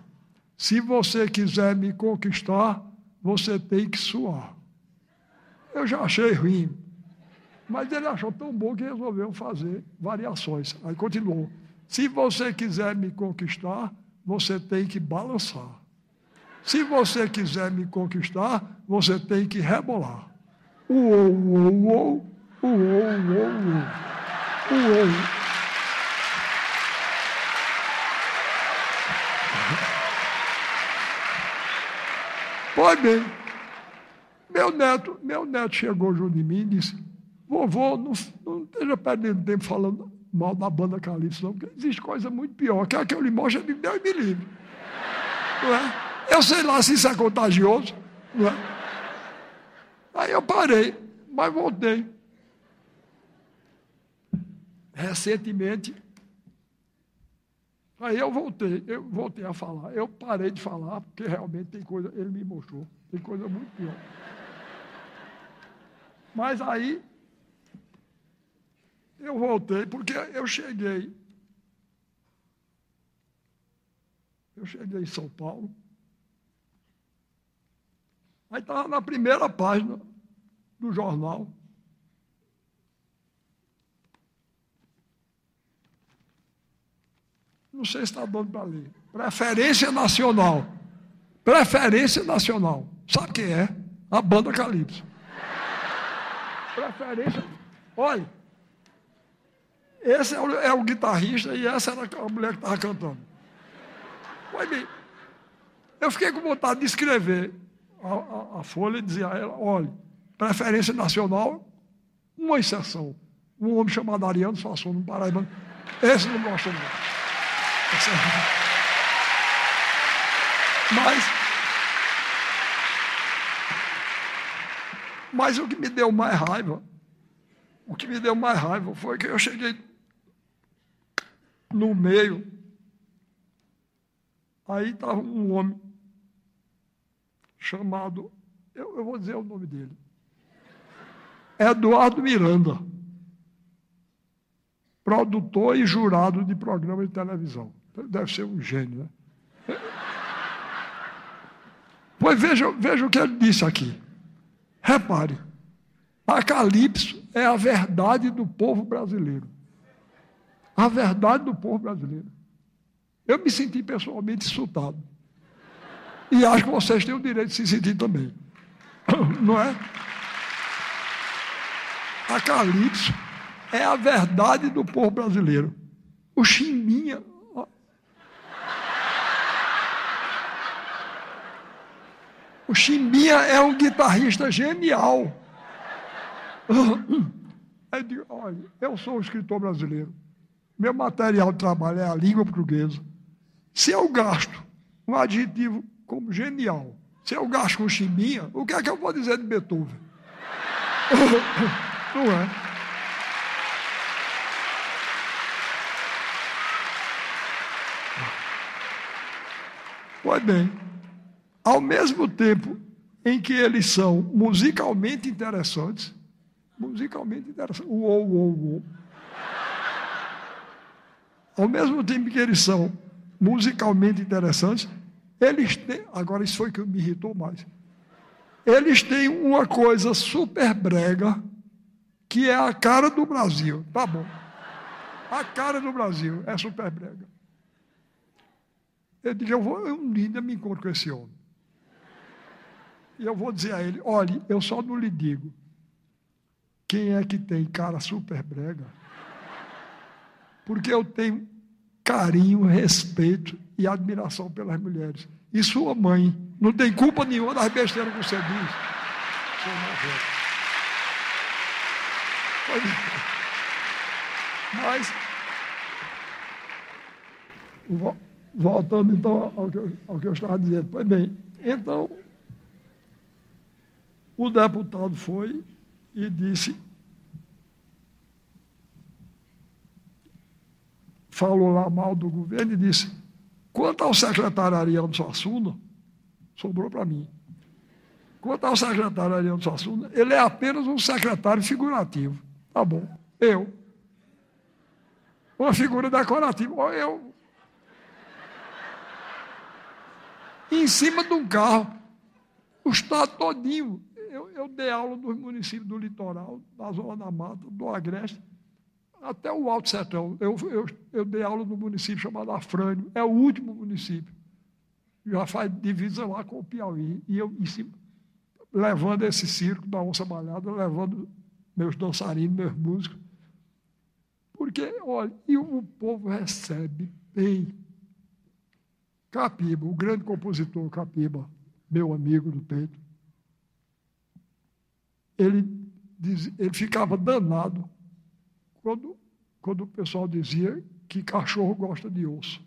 se você quiser me conquistar, você tem que suar. Eu já achei ruim, mas ele achou tão bom que resolveu fazer variações. Aí continuou: se você quiser me conquistar, você tem que balançar. Se você quiser me conquistar, você tem que rebolar. Uou, uou, uou, uou, uou, uou, uou. Pois bem, meu neto chegou junto de mim e disse: vovô, não esteja perdendo tempo falando mal da Banda Calypso, não, porque existe coisa muito pior, que é que eu lhe mostro, de Deus me livre. Não é? Eu sei lá se isso é contagioso, não é? Aí eu parei, mas voltei. Recentemente, aí eu voltei a falar. Eu parei de falar, porque realmente tem coisa, ele me mostrou, tem coisa muito pior. Mas aí, eu voltei, porque eu cheguei em São Paulo, aí estava na primeira página do jornal. Não sei se está dando para ler. Preferência Nacional. Preferência Nacional. Sabe quem é? A Banda Calypso. Preferência. Olha, esse é o guitarrista e essa era a mulher que estava cantando. Pois bem, eu fiquei com vontade de escrever a folha e dizer a ela: olha, Preferência Nacional, uma exceção. Um homem chamado Ariano Suassuna, um paraibano. Esse não gostou muito. Mas o que me deu mais raiva, foi que eu cheguei no meio, aí estava um homem chamado, eu vou dizer o nome dele, Eduardo Miranda, produtor e jurado de programa de televisão. Deve ser um gênio, né? Pois veja o que ele disse aqui. Repare, a Calypso é a verdade do povo brasileiro. A verdade do povo brasileiro. Eu me senti pessoalmente insultado. E acho que vocês têm o direito de se sentir também. Não é? A Calypso é a verdade do povo brasileiro. O Chimbinha... O Chimbinha é um guitarrista genial. Aí eu digo: olha, eu sou um escritor brasileiro. Meu material de trabalho é a língua portuguesa. Se eu gasto um adjetivo como genial, se eu gasto com Chimbinha, o que é que eu vou dizer de Beethoven? Não é? Pois bem, ao mesmo tempo em que eles são musicalmente interessantes, uou, uou, uou. Ao mesmo tempo que eles são musicalmente interessantes, eles têm, agora isso foi que me irritou mais, eles têm uma coisa super brega, que é a cara do Brasil. Tá bom. A cara do Brasil é super brega. Eu digo: eu um dia me encontro com esse homem. E eu vou dizer a ele: olhe, eu só não lhe digo quem é que tem cara super brega, porque eu tenho carinho, respeito e admiração pelas mulheres. E sua mãe não tem culpa nenhuma das besteiras que você diz. Mas, voltando então ao que eu estava dizendo, pois bem, então, o deputado foi e disse, falou lá mal do governo e disse, quanto ao secretário Ariano Suassuna, sobrou para mim. Quanto ao secretário Ariano Suassuna, ele é apenas um secretário figurativo. Tá bom. Eu. Uma figura decorativa. Eu. Em cima de um carro. O estado todinho. Eu dei aula nos municípios do litoral, da Zona da Mata, do Agreste, até o Alto Sertão. Eu dei aula no município chamado Afrânio. É o último município. Já faz divisa lá com o Piauí. E eu, em cima, levando esse circo da onça malhada, levando meus dançarinos, meus músicos. Porque, olha, e o povo recebe bem. Capiba, o grande compositor Capiba, meu amigo do peito, ele ficava danado quando o pessoal dizia que cachorro gosta de osso.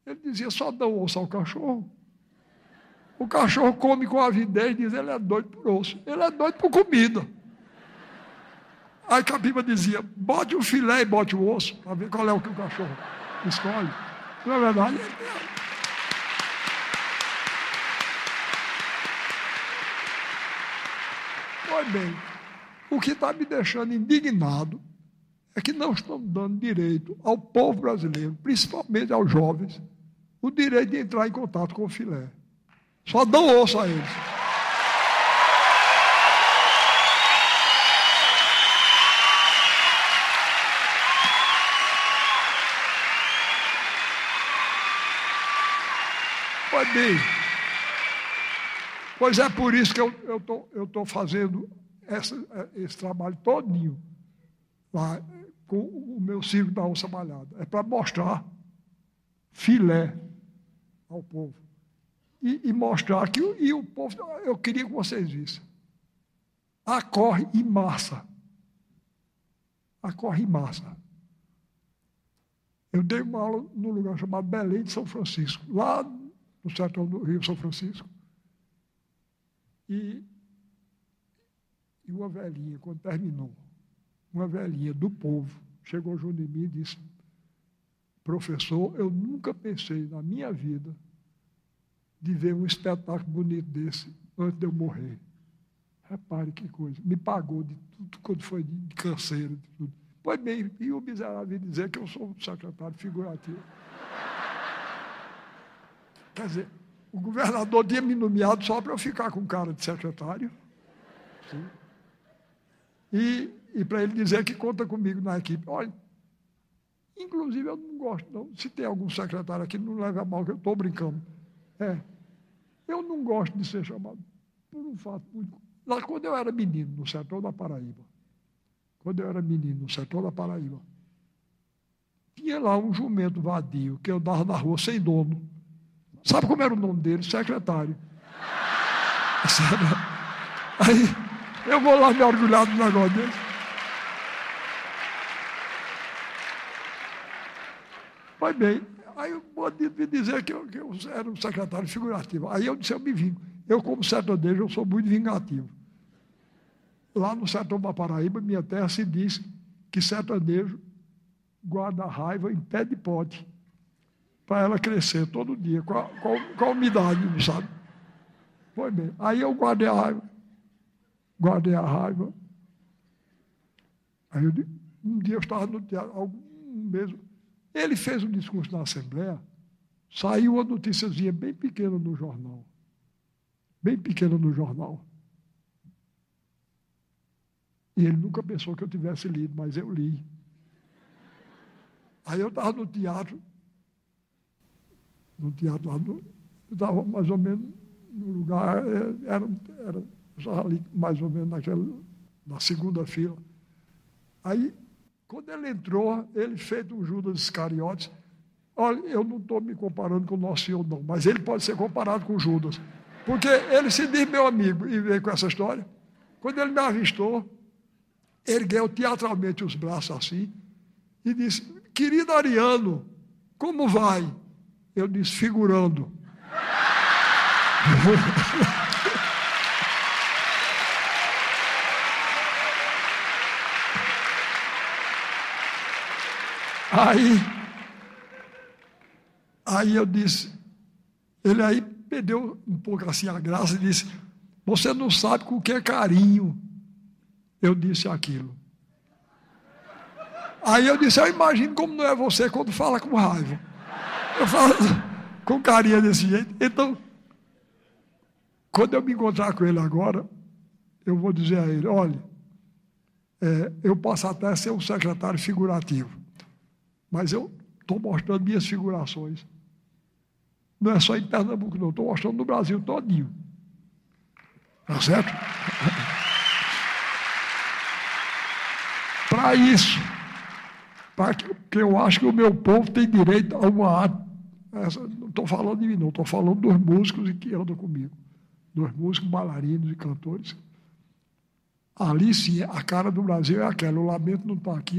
Ele dizia, só dão osso ao cachorro. O cachorro come com avidez e diz, ele é doido por osso. Ele é doido por comida. Aí Capiba dizia, bote o filé e bote o osso, para ver qual é o que o cachorro escolhe. Não é verdade? Pois bem, o que está me deixando indignado é que não estão dando direito ao povo brasileiro, principalmente aos jovens, o direito de entrar em contato com o filé. Só dão osso a eles. Pois bem, pois é por isso que eu estou fazendo esse trabalho todinho lá com o meu circo da onça malhada. É para mostrar filé ao povo. E mostrar que o povo, eu queria que vocês vissem, acorre em massa. Acorre em massa. Eu dei uma aula num lugar chamado Belém de São Francisco, lá no sertão do Rio São Francisco. E uma velhinha, quando terminou, uma velhinha do povo, chegou junto de mim e disse, professor, eu nunca pensei na minha vida de ver um espetáculo bonito desse antes de eu morrer. Repare que coisa. Me pagou de tudo quando foi de canseira, de tudo. Pois bem, e o miserável veio dizer que eu sou um secretário figurativo. Quer dizer, o governador tinha me nomeado só para eu ficar com cara de secretário. Sim. E para ele dizer que conta comigo na equipe. Olha, inclusive eu não gosto, não. Se tem algum secretário aqui, não leve a mal, que eu estou brincando. Eu não gosto de ser chamado por um fato muito... Lá, quando eu era menino, no sertão da Paraíba, tinha lá um jumento vadio que eu andava na rua sem dono. Sabe como era o nome dele? Secretário. Aí eu vou lá me orgulhar do negócio dele. Pois bem, aí o bandido me dizer que eu era um secretário figurativo. Aí eu disse, eu me vingo. Eu, como sertanejo, eu sou muito vingativo. Lá no sertão da Paraíba, minha terra, se diz que sertanejo guarda a raiva em pé de pote para ela crescer todo dia, com a umidade, sabe? Pois bem, aí eu guardei a raiva. Aí um dia eu estava no teatro, mesmo. Ele fez um discurso na Assembleia, saiu uma noticiazinha bem pequena no jornal. E ele nunca pensou que eu tivesse lido, mas eu li. Aí eu estava no teatro lá, eu estava mais ou menos no lugar, já ali mais ou menos na segunda fila. Aí, quando ele entrou, ele feito um Judas Iscariotes, Olha, eu não estou me comparando com o Nosso Senhor, não, mas ele pode ser comparado com Judas. Porque ele se diz meu amigo e veio com essa história. Quando ele me avistou, ergueu teatralmente os braços assim e disse: querido Ariano, como vai? Eu disse: figurando. Aí eu disse, ele aí perdeu um pouco assim a graça e disse: você não sabe com que carinho eu disse aquilo. Aí eu disse: eu imagino como não é você quando fala com raiva. Eu falo com carinho desse jeito. Então, quando eu me encontrar com ele agora, eu vou dizer a ele: olha, eu posso até ser um secretário figurativo, mas eu estou mostrando minhas figurações. Não é só em Pernambuco, não. Estou mostrando no Brasil todinho. Tá certo? Para isso, porque eu acho que o meu povo tem direito a uma arte. Não estou falando de mim, não. Estou falando dos músicos que andam comigo. Dos músicos, bailarinos e cantores. Ali, sim, a cara do Brasil é aquela. Eu lamento não estar aqui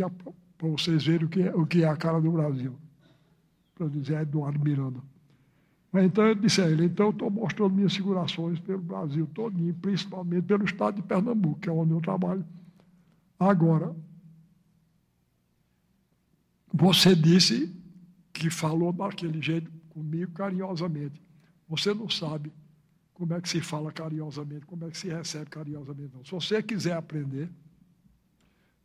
para vocês verem o que é a cara do Brasil. Para dizer Eduardo Miranda. Mas então eu disse a ele: então eu estou mostrando minhas figurações pelo Brasil todinho, principalmente pelo estado de Pernambuco, que é onde eu trabalho. Agora, você disse que falou daquele jeito comigo carinhosamente. Você não sabe como é que se fala carinhosamente, como é que se recebe carinhosamente, não. Se você quiser aprender,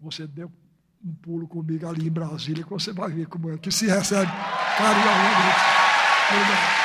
você dê um pulo comigo ali em Brasília, que você vai ver como é que se recebe carinhosamente.